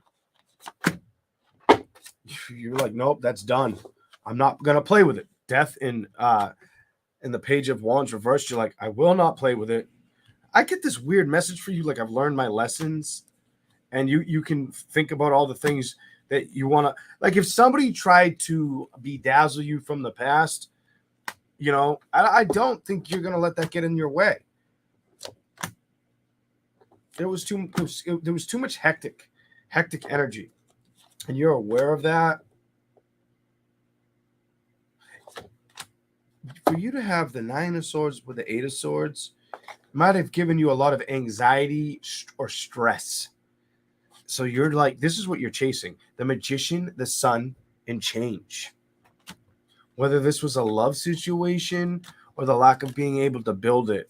You're like, nope, that's done. I'm not going to play with it. Death in the Page of Wands reversed. You're like, I will not play with it. I get this weird message for you, like I've learned my lessons. And you can think about all the things that you want to, like if somebody tried to bedazzle you from the past, you know, I don't think you're going to let that get in your way. There was too much hectic energy. And you're aware of that. For you to have the 9 of Swords with the 8 of Swords might have given you a lot of anxiety or stress. So you're like, this is what you're chasing. The Magician, the Sun, and change. Whether this was a love situation or the lack of being able to build it.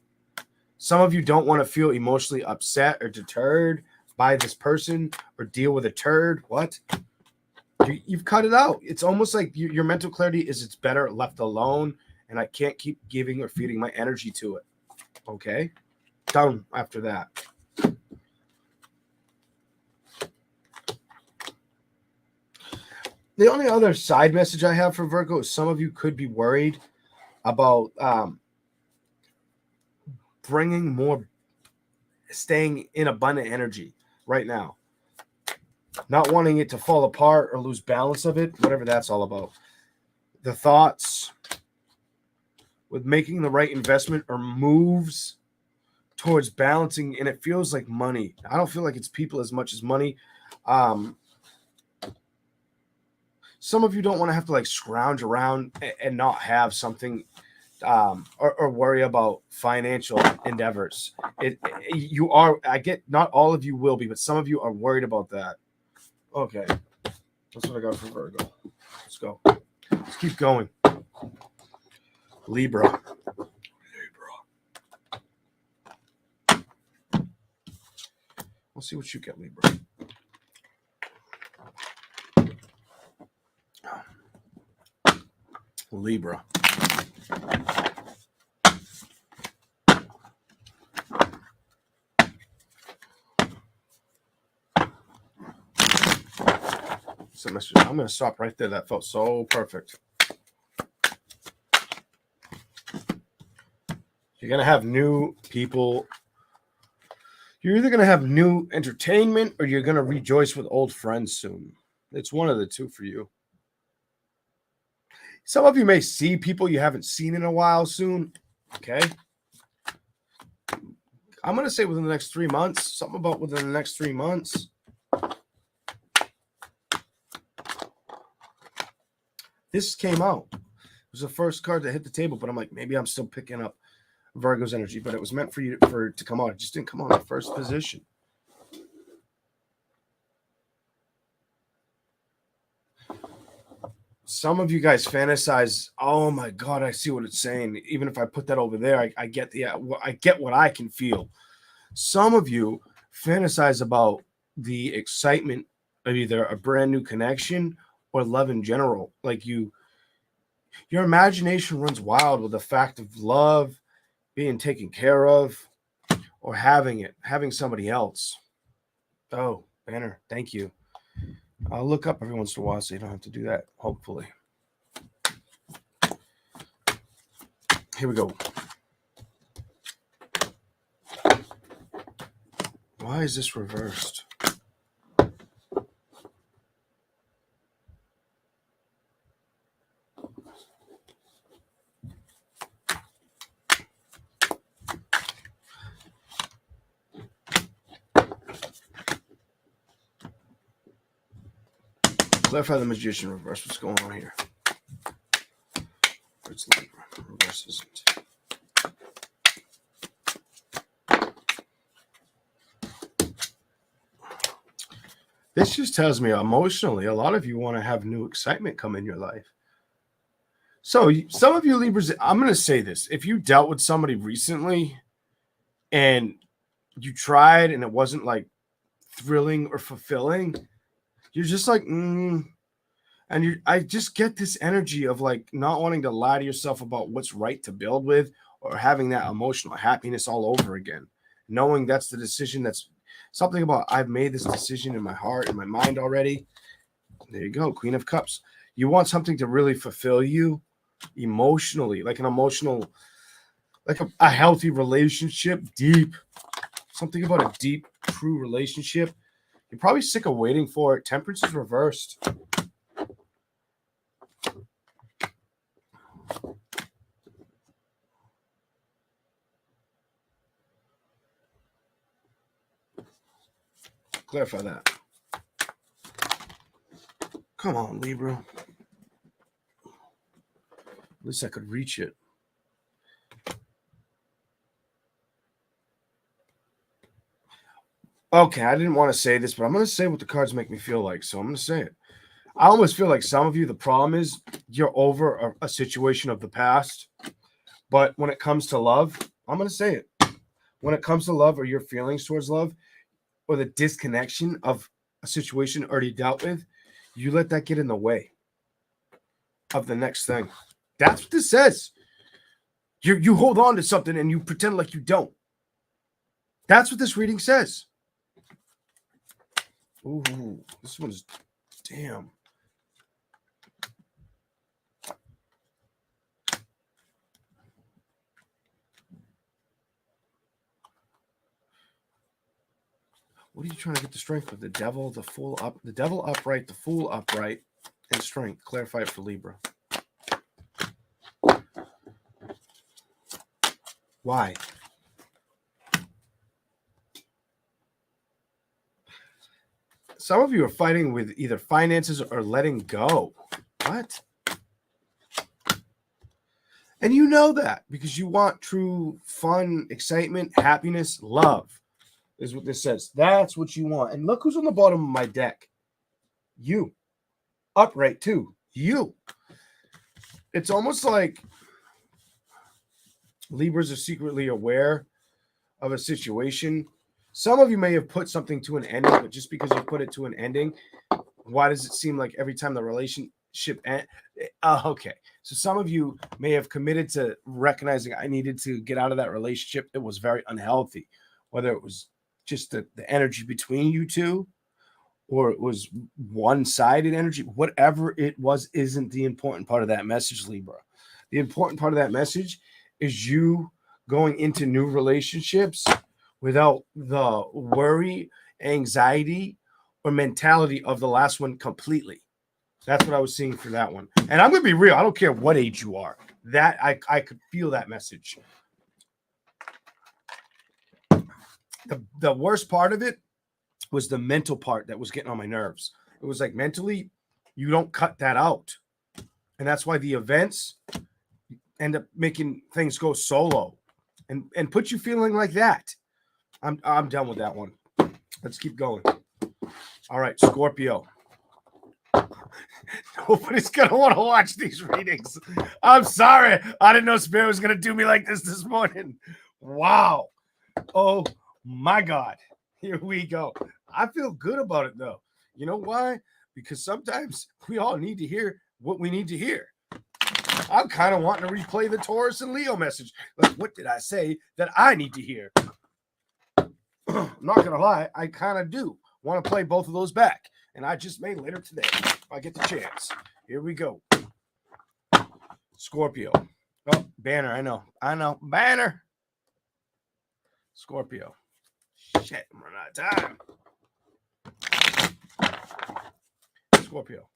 Some of you don't want to feel emotionally upset or deterred by this person or deal with a turd. What? You've cut it out. It's almost like your mental clarity is it's better left alone, and I can't keep giving or feeding my energy to it. Okay? Done after that. The only other side message I have for Virgo is some of you could be worried about staying in abundant energy right now. Not wanting it to fall apart or lose balance of it, whatever that's all about. The thoughts with making the right investment or moves towards balancing, and it feels like money. I don't feel like it's people as much as money. Some of you don't want to have to like scrounge around and not have something or worry about financial endeavors. You are, I get, not all of you will be, but some of you are worried about that. Okay. That's what I got for Virgo. Let's go. Let's keep going. Libra. We'll see what you get, Libra. Libra. I'm going to stop right there. That felt so perfect. You're going to have new people. You're either going to have new entertainment or you're going to rejoice with old friends soon. It's one of the two for you. Some of you may see people you haven't seen in a while soon. Okay. I'm going to say within the next 3 months. Something about within the next 3 months. This came out. It was the first card that hit the table, but I'm like, maybe I'm still picking up Virgo's energy, but it was meant for you to come out. It just didn't come out in the first position. Some of you guys fantasize, oh my God, I see what it's saying. Even if I put that over there, I get what I can feel. Some of you fantasize about the excitement of either a brand new connection or love in general. Like your imagination runs wild with the fact of love, being taken care of, or having somebody else. Oh, Banner, thank you. I'll look up every once in a while so you don't have to do that, hopefully. Here we go. Why is this reversed? Clarify the Magician reverse. What's going on here? It's Libra. Reverse isn't. This just tells me emotionally, a lot of you want to have new excitement come in your life. So some of you Libras, I'm going to say this. If you dealt with somebody recently and you tried and it wasn't like thrilling or fulfilling, you're just like, I just get this energy of like not wanting to lie to yourself about what's right to build with or having that emotional happiness all over again. Knowing that's the decision, that's something about I've made this decision in my heart and my mind already. There you go, Queen of Cups. You want something to really fulfill you emotionally, like an emotional, like a healthy relationship, deep, something about a deep, true relationship. You're probably sick of waiting for it. Temperance is reversed. Clarify that. Come on, Libra. At least I could reach it. Okay, I didn't want to say this, but I'm going to say what the cards make me feel like, so I'm going to say it. I almost feel like some of you, the problem is you're over a situation of the past, but when it comes to love, I'm going to say it. When it comes to love or your feelings towards love or the disconnection of a situation already dealt with, you let that get in the way of the next thing. That's what this says. You hold on to something and you pretend like you don't. That's what this reading says. Ooh, this one's damn. What are you trying to get the strength with? The devil, the fool up, the devil upright, the fool upright, and strength. Clarify it for Libra. Why? Some of you are fighting with either finances or letting go. What? And you know that because you want true fun, excitement, happiness, love is what this says. That's what you want. And look who's on the bottom of my deck. You. Upright too. You. It's almost like Libras are secretly aware of a situation. Some of you may have put something to an ending, but just because you put it to an ending, why does it seem like every time the relationship ends? Okay. So some of you may have committed to recognizing I needed to get out of that relationship. It was very unhealthy, whether it was just the energy between you two or it was one-sided energy, whatever it was, isn't the important part of that message, Libra. The important part of that message is you going into new relationships without the worry, anxiety, or mentality of the last one completely. That's what I was seeing for that one. And I'm going to be real. I don't care what age you are. That I could feel that message. The worst part of it was the mental part that was getting on my nerves. It was like mentally, you don't cut that out. And that's why the events end up making things go solo and put you feeling like that. I'm done with that one. Let's keep going. All right, Scorpio. Nobody's gonna want to watch these readings. I'm sorry. I didn't know Spirit was gonna do me like this morning. Wow. Oh my God. Here we go. I feel good about it though. You know why? Because sometimes we all need to hear what we need to hear. I'm kind of wanting to replay the Taurus and Leo message. Like, what did I say that I need to hear? I'm not gonna lie, I kind of do want to play both of those back, and I just may later today if I get the chance. Here we go. Scorpio. Oh, Banner. I know. Banner. Scorpio. Shit, I'm running out of time. Scorpio.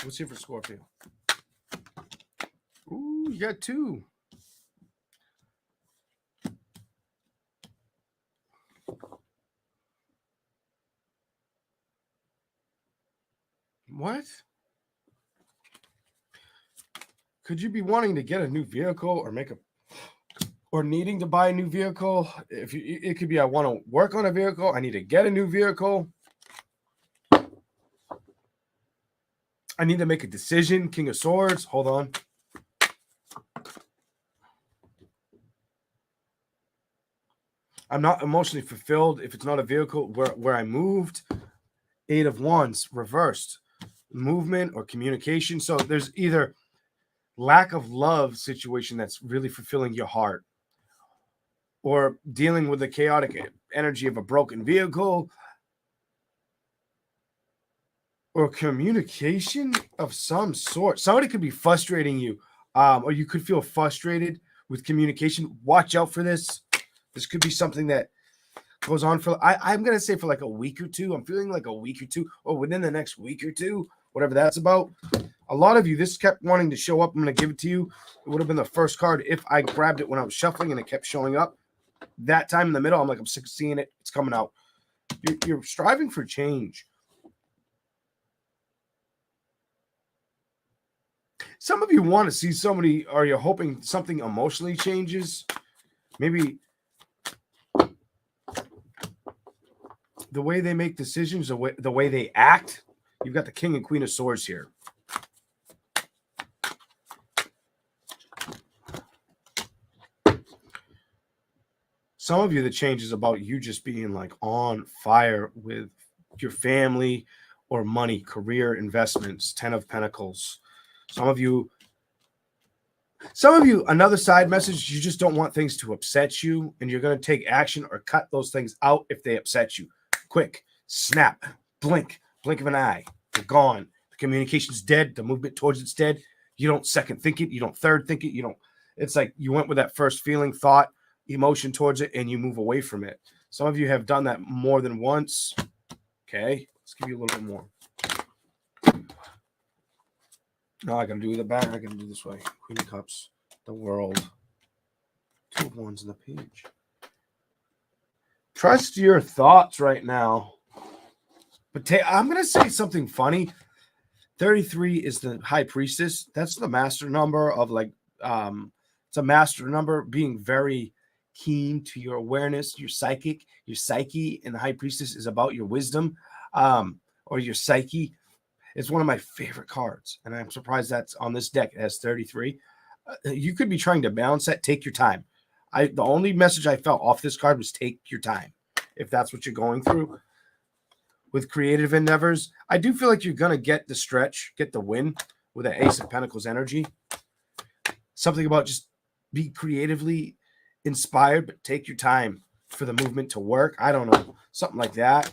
What's here for Scorpio? Ooh, you got two. Could you be wanting to get a new vehicle or or needing to buy a new vehicle? It could be I want to work on a vehicle, I need to get a new vehicle, I need to make a decision. King of Swords. Hold on. I'm not emotionally fulfilled if it's not a vehicle where I moved. Eight of Wands reversed. Movement or communication. So there's either lack of love situation that's really fulfilling your heart, or dealing with the chaotic energy of a broken vehicle, or communication of some sort. Somebody could be frustrating you, or you could feel frustrated with communication. Watch out for this. This could be something that goes on for, I'm going to say for like a week or two. I'm feeling like a week or two, or within the next week or two, whatever that's about. A lot of you, this kept wanting to show up. I'm going to give it to you. It would have been the first card if I grabbed it when I was shuffling and it kept showing up. That time in the middle, I'm like, I'm sick of seeing it. It's coming out. You're striving for change. Some of you want to see somebody, are you hoping something emotionally changes? Maybe the way they make decisions, the way they act. You've got the King and Queen of Swords here. Some of you, the change is about you just being like on fire with your family or money, career, investments. 10 of Pentacles. Some of you, another side message, you just don't want things to upset you, and you're going to take action or cut those things out if they upset you. Quick, snap, blink of an eye. They're gone. The communication's dead. The movement towards it's dead. You don't second think it. You don't third think it. It's like you went with that first feeling, thought, emotion towards it, and you move away from it. Some of you have done that more than once. Okay, let's give you a little bit more. No, I gotta do the back. I gotta do this way. Queen of Cups, the World, 2 of Wands in the page. Trust your thoughts right now. But I'm gonna say something funny. 33 is the High Priestess. That's the master number of like, it's a master number, being very keen to your awareness, your psychic, your psyche, and the High Priestess is about your wisdom, or your psyche. It's one of my favorite cards, and I'm surprised that's on this deck. It has 33. You could be trying to balance that. Take your time. The only message I felt off this card was take your time. If that's what you're going through with creative endeavors, I do feel like you're going to get the stretch, get the win with an Ace of Pentacles energy. Something about just be creatively inspired, but take your time for the movement to work. I don't know. Something like that.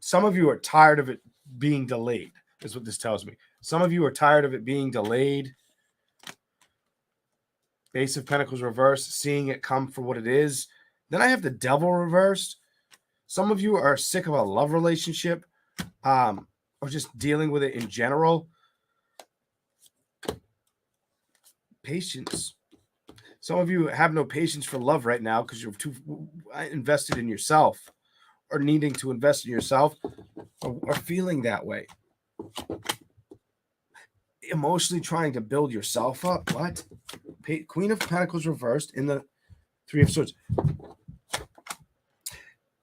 Some of you are tired of it being delayed, is what this tells me. Some of you are tired of it being delayed. Ace of Pentacles reversed, seeing it come for what it is. Then I have the Devil reversed. Some of you are sick of a love relationship, or just dealing with it in general. Patience. Some of you have no patience for love right now because you're too invested in yourself, or needing to invest in yourself, or feeling that way. Emotionally trying to build yourself up. What? Queen of Pentacles reversed in the 3 of Swords.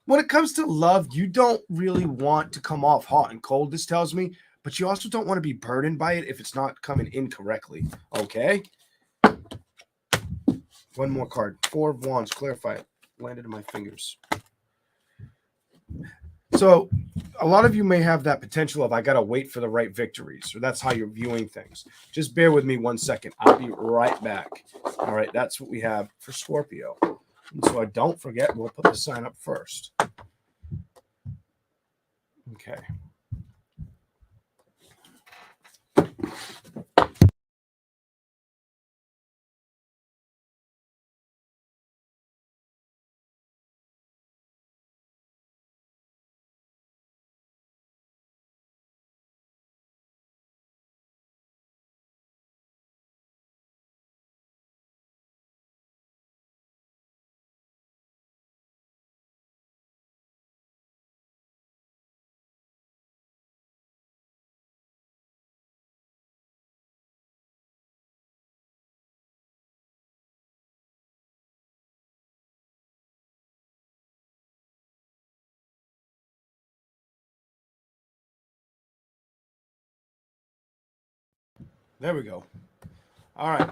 When it comes to love, you don't really want to come off hot and cold, this tells me, but you also don't want to be burdened by it if it's not coming in correctly. Okay? One more card. 4 of Wands. Clarify it. Landed in my fingers. So a lot of you may have that potential of, I got to wait for the right victories, or that's how you're viewing things. Just bear with me 1 second. I'll be right back. All right, that's what we have for Scorpio. And so I don't forget, we'll put the sign up first. Okay. There we go. All right.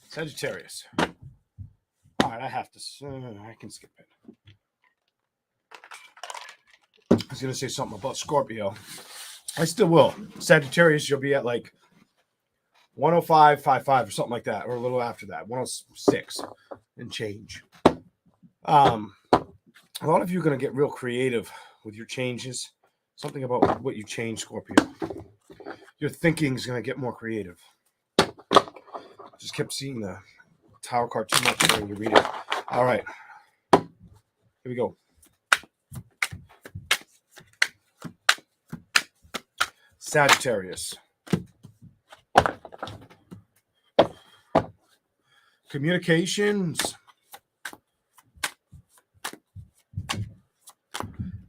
Sagittarius. All right, I have to. I can skip it. I was going to say something about Scorpio. I still will. Sagittarius, you'll be at like 105.55 or something like that, or a little after that, 106 and change. A lot of you are going to get real creative with your changes. Something about what you change, Scorpio. Your thinking is going to get more creative. Just kept seeing the Tower card too much during your reading. All right. Here we go. Sagittarius. Communications.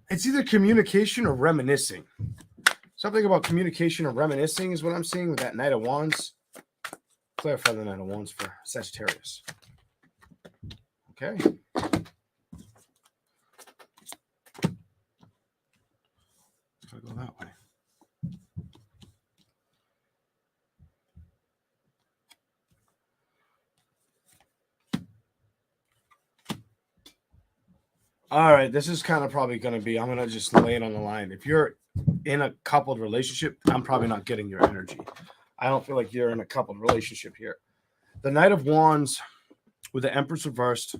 It's either communication or reminiscing. Something about communication or reminiscing is what I'm seeing with that Knight of Wands. Clarify the Knight of Wands for Sagittarius. Okay. Gotta go that way. All right, this is kind of probably going to be, I'm going to just lay it on the line. If you're in a coupled relationship, I'm probably not getting your energy. I don't feel like you're in a coupled relationship here. The Knight of Wands with the Empress reversed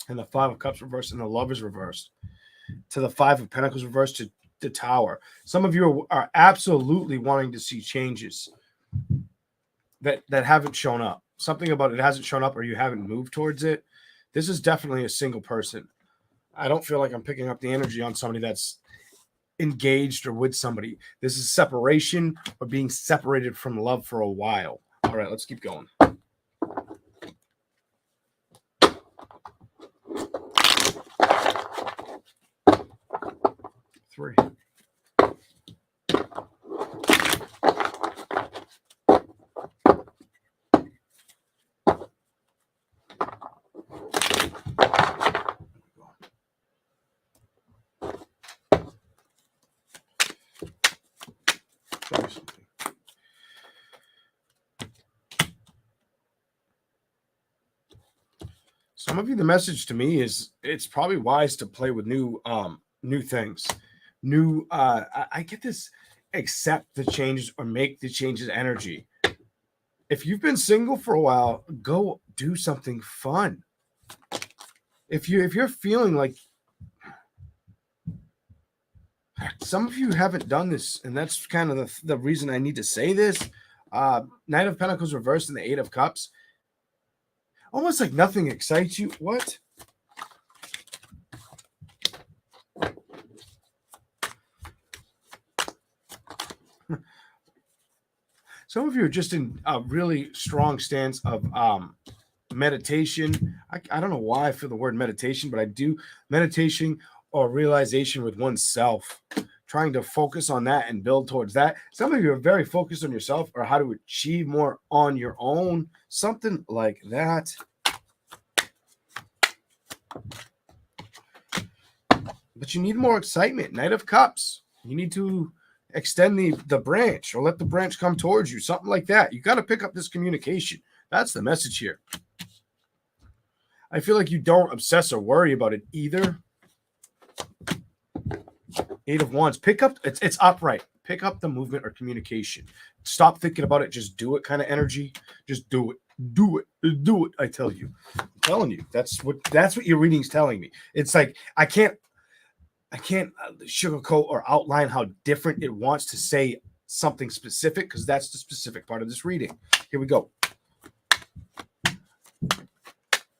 and the Five of Cups reversed and the Lovers reversed to the Five of Pentacles reversed to the Tower. Some of you are absolutely wanting to see changes that haven't shown up. Something about it hasn't shown up or you haven't moved towards it. This is definitely a single person. I don't feel like I'm picking up the energy on somebody that's engaged or with somebody. This is separation or being separated from love for a while. All right, let's keep going. Three. Some of you, the message to me is it's probably wise to play with new things. I get this, accept the changes or make the changes energy. If you've been single for a while, go do something fun. If you're feeling like some of you haven't done this, and that's kind of the reason I need to say this. Knight of Pentacles reversed and the Eight of Cups. Almost like nothing excites you. What? Some of you are just in a really strong stance of meditation. I don't know why I feel the word meditation, but I do. Meditation or realization with oneself. Trying to focus on that and build towards that. Some of you are very focused on yourself or how to achieve more on your own. Something like that. But you need more excitement. Knight of Cups. You need to extend the branch or let the branch come towards you. Something like that. You got to pick up this communication. That's the message here. I feel like you don't obsess or worry about it either. Eight of Wands. Pick up. It's upright. Pick up the movement or communication. Stop thinking about it. Just do it kind of energy. Just do it. Do it. Do it. I tell you. I'm telling you. That's what your reading's telling me. It's like I can't sugarcoat or outline how different it wants to say something specific because that's the specific part of this reading. Here we go.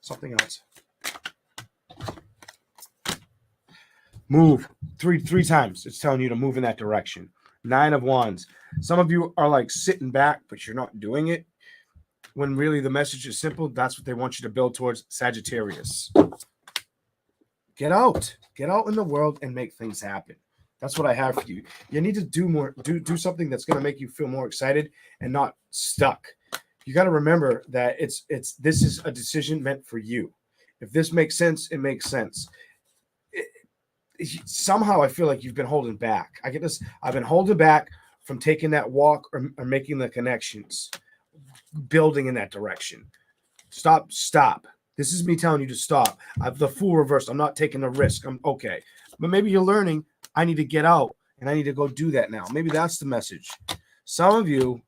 Something else. Move three times. It's telling you to move in that direction. Nine of Wands. Some of you are like sitting back, but you're not doing it. When really the message is simple, that's what they want you to build towards. Sagittarius. Get out. Get out in the world and make things happen. That's what I have for you. You need to do more. Do something that's going to make you feel more excited and not stuck. You got to remember that this is a decision meant for you. If this makes sense, it makes sense. Somehow I feel like you've been holding back. I get this. I've been holding back from taking that walk or making the connections, building in that direction. Stop. This is me telling you to stop. I've the fool reversed. I'm not taking the risk. I'm okay. But maybe you're learning I need to get out and I need to go do that now. Maybe that's the message. Some of you,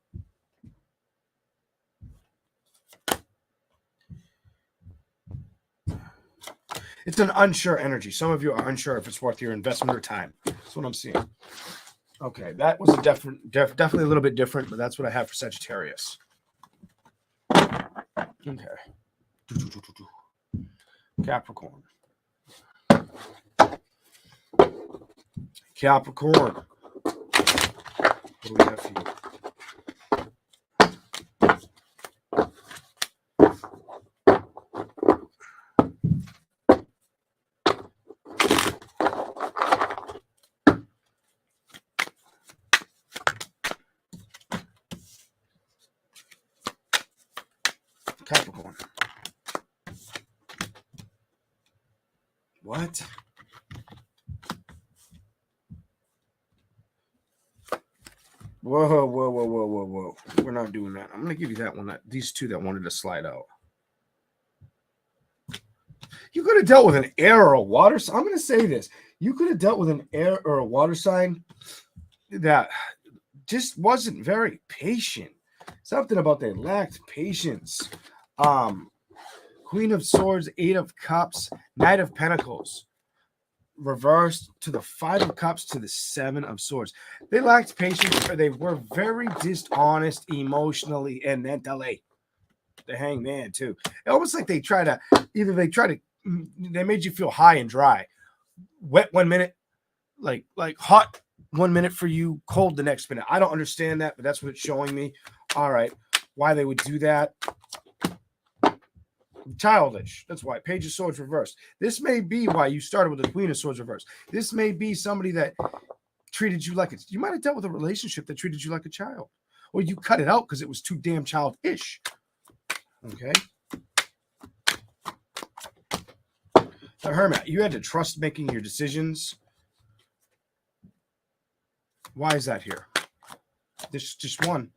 it's an unsure energy. Some of you are unsure if it's worth your investment or time. That's what I'm seeing. Okay, that was a definitely a little bit different, but that's what I have for Sagittarius. Okay. Capricorn. Capricorn. What do we have for you? Capricorn. What? Whoa. We're not doing that. I'm going to give you that one. These two that wanted to slide out. You could have dealt with an air or a water. I'm going to say this. You could have dealt with an air or a water sign that just wasn't very patient. Something about they lacked patience. Queen of Swords, Eight of Cups, Knight of Pentacles. Reversed to the Five of Cups to the Seven of Swords. They lacked patience, or they were very dishonest emotionally and mentally. The Hangman too. Almost like they made you feel high and dry. Wet 1 minute, like hot 1 minute for you, cold the next minute. I don't understand that, but that's what it's showing me. All right, why they would do that? Childish. That's why. Page of Swords reversed. This may be why you started with the Queen of Swords reversed. This may be somebody that treated you like you might have dealt with a relationship that treated you like a child, or you cut it out because it was too damn childish. Okay. The Hermit. You had to trust making your decisions. Why is that here? This just one.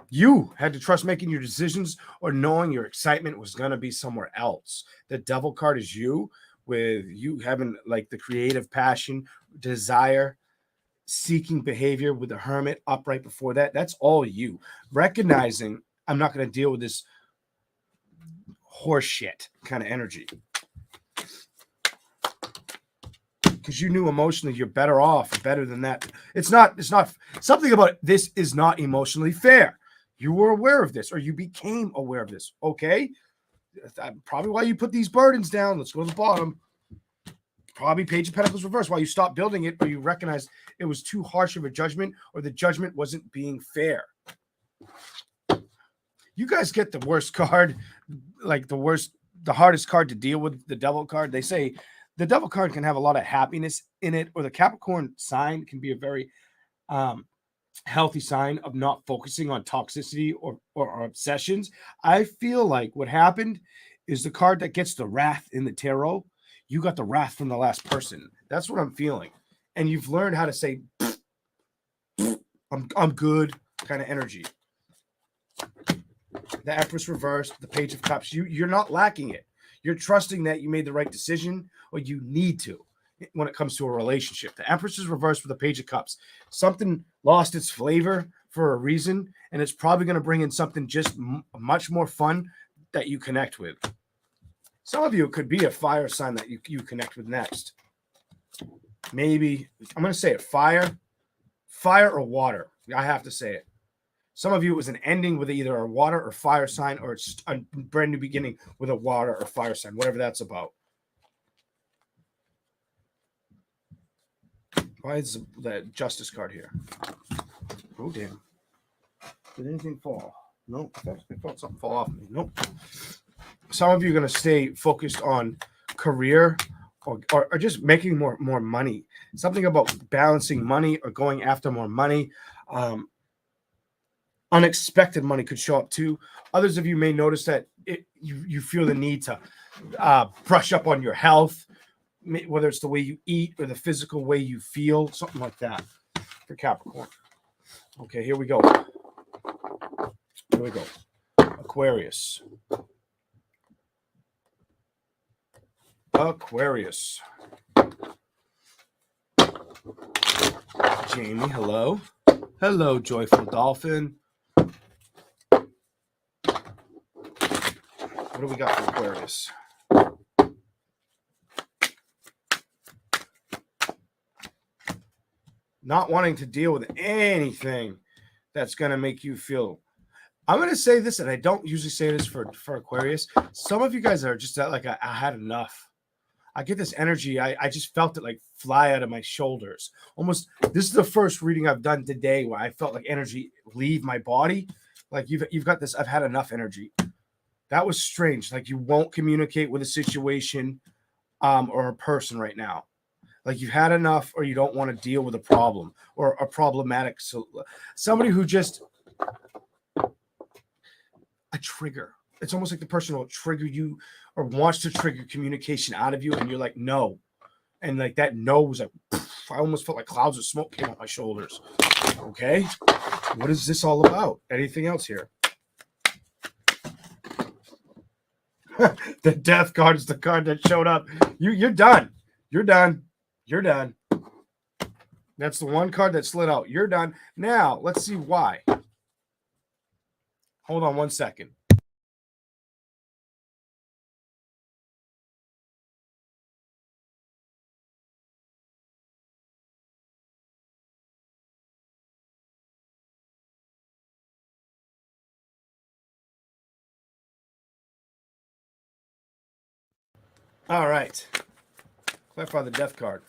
You had to trust making your decisions or knowing your excitement was going to be somewhere else. The Devil card is you, with you having like the creative passion, desire, seeking behavior with the Hermit up right before that. That's all you. Recognizing I'm not going to deal with this horseshit kind of energy. Because you knew emotionally you're better off, better than that. It's not something about this is not emotionally fair. You were aware of this, or you became aware of this. Okay. Probably why you put these burdens down. Let's go to the bottom. Probably Page of Pentacles reversed. Why you stopped building it, or you recognized it was too harsh of a judgment, or the judgment wasn't being fair. You guys get the worst card, like the hardest card to deal with, the Devil card. They say the Devil card can have a lot of happiness in it, or the Capricorn sign can be a very healthy sign of not focusing on toxicity or obsessions. I feel like what happened is the card that gets the wrath in the tarot. You got the wrath from the last person. That's what I'm feeling. And you've learned how to say, I'm good kind of energy. The Empress reversed, the Page of Cups. You're not lacking it. You're trusting that you made the right decision, or you need to when it comes to a relationship. The Empress is reversed with the Page of Cups. Something lost its flavor for a reason, and it's probably going to bring in something just much more fun that you connect with. Some of you, it could be a fire sign that you connect with next. Maybe, I'm going to say it, fire or water. I have to say it. Some of you, it was an ending with either a water or fire sign, or it's a brand new beginning with a water or fire sign, whatever that's about. Why is the Justice card here? Oh, damn. Did anything fall? Nope. I felt something fall off me. Nope. Some of you are going to stay focused on career or just making more money. Something about balancing money or going after more money. unexpected money could show up too. Others of you may notice that you feel the need to brush up on your health, whether it's the way you eat or the physical way you feel, something like that for Capricorn. Okay, here we go. Here we go. Aquarius. Aquarius. Jamie, hello. Hello, Joyful Dolphin. What do we got for Aquarius? Not wanting to deal with anything that's going to make you feel. I'm going to say this, and I don't usually say this for Aquarius. Some of you guys are just like, I had enough. I get this energy. I just felt it like fly out of my shoulders. Almost, this is the first reading I've done today where I felt like energy leave my body. Like you've got this, I've had enough energy. That was strange. Like you won't communicate with a situation or a person right now. Like you've had enough, or you don't want to deal with a problem or a problematic. So somebody who just a trigger. It's almost like the person will trigger you or wants to trigger communication out of you, and you're like, no. And like that no was like, poof, I almost felt like clouds of smoke came off my shoulders. Okay. What is this all about? Anything else here? The death card is the card that showed up. You're done. You're done. You're done. That's the one card that slid out. You're done. Now, let's see why. Hold on one second. All right. Clarify the death card.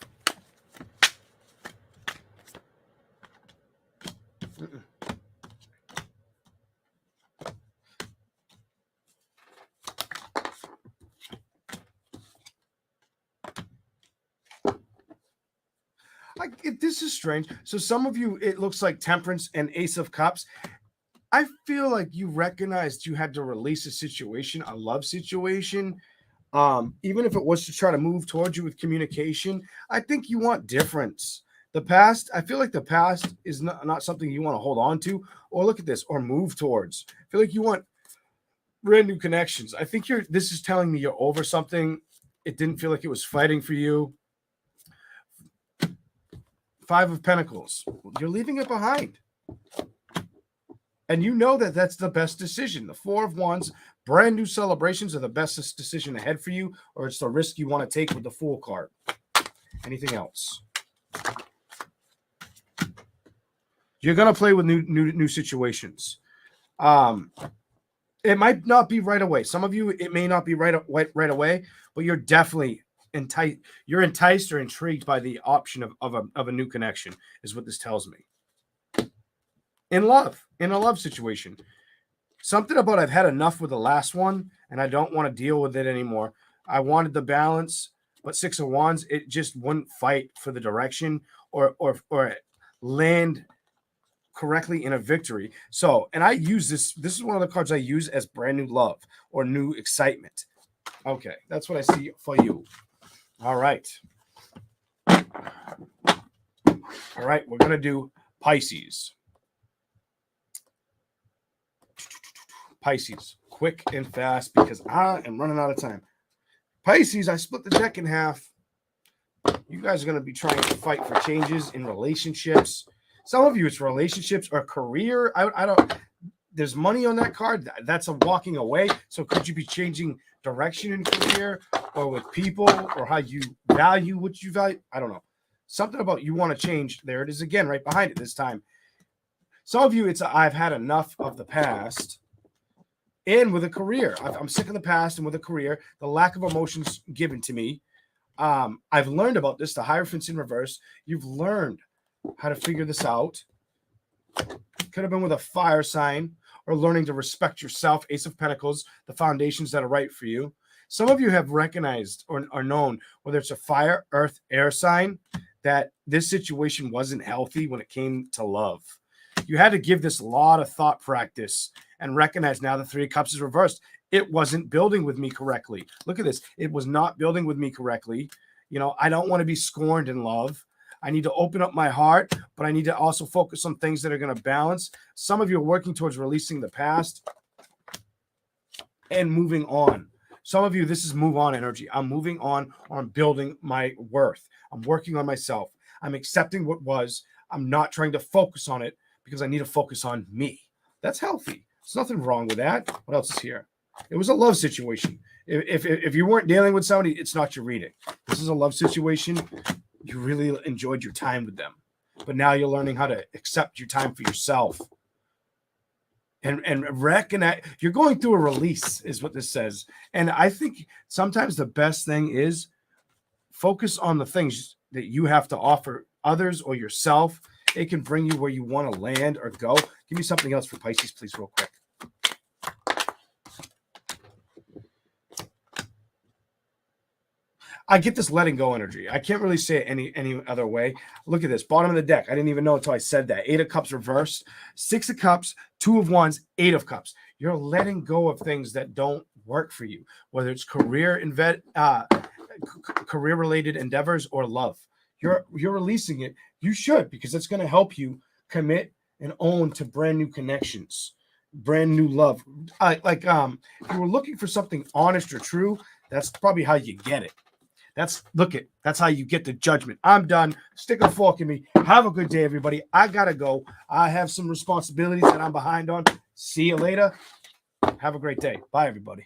This is strange. So some of you, it looks like Temperance and Ace of Cups. I feel like you recognized you had to release a situation, a love situation. Even if it was to try to move towards you with communication, I think you want difference. The past, I feel like the past is not something you want to hold on to or look at this or move towards. I feel like you want brand new connections. I think this is telling me you're over something. It didn't feel like it was fighting for you. Five of Pentacles. You're leaving it behind. And you know that that's the best decision. The Four of Wands, brand new celebrations are the best decision ahead for you, or it's the risk you want to take with the Fool card. Anything else? You're going to play with new situations. It might not be right away. Some of you, it may not be right away, but you're definitely enticed or intrigued by the option of a new connection, is what this tells me. In a love situation. Something about I've had enough with the last one, and I don't want to deal with it anymore. I wanted the balance, but Six of Wands, it just wouldn't fight for the direction or land correctly in a victory. So, and I use this. This is one of the cards I use as brand new love or new excitement. Okay, that's what I see for you. All right. All right, we're going to do Pisces. Pisces, quick and fast because I am running out of time. Pisces, I split the deck in half. You guys are going to be trying to fight for changes in relationships. Some of you, it's relationships or career. I don't. There's money on that card. That's a walking away. So could you be changing direction in career or with people or how you value what you value? I don't know. Something about you want to change. There it is again, right behind it this time. Some of you, it's I've had enough of the past. And with a career, I'm sick of the past, and with a career, the lack of emotions given to me. I've learned about this, the Hierophants in reverse. You've learned how to figure this out. Could have been with a fire sign or learning to respect yourself, Ace of Pentacles, the foundations that are right for you. Some of you have recognized or known, whether it's a fire, earth, air sign, that this situation wasn't healthy when it came to love. You had to give this a lot of thought practice and recognize now the 3 of Cups is reversed. It wasn't building with me correctly. Look at this. It was not building with me correctly. You know, I don't want to be scorned in love. I need to open up my heart, but I need to also focus on things that are going to balance. Some of you are working towards releasing the past and moving on. Some of you, this is move on energy. I'm moving on, or I'm building my worth. I'm working on myself. I'm accepting what was. I'm not trying to focus on it because I need to focus on me. That's healthy. There's nothing wrong with that. What else is here? It was a love situation. If you weren't dealing with somebody, it's not your reading. This is a love situation. You really enjoyed your time with them, but now you're learning how to accept your time for yourself and recognize you're going through a release is what this says. And I think sometimes the best thing is focus on the things that you have to offer others or yourself. It can bring you where you want to land or go. Give me something else for Pisces, please, real quick. I get this letting go energy. I can't really say it any other way. Look at this. Bottom of the deck. I didn't even know until I said that. 8 of Cups reversed. 6 of Cups, 2 of Wands, 8 of Cups. You're letting go of things that don't work for you, whether it's career-related endeavors or love. You're releasing it. You should, because it's going to help you commit and own to brand new connections, brand new love. If you were looking for something honest or true, that's probably how you get it. That's how you get the judgment. I'm done. Stick a fork in me. Have a good day, everybody. I gotta go. I have some responsibilities that I'm behind on. See you later. Have a great day. Bye, everybody.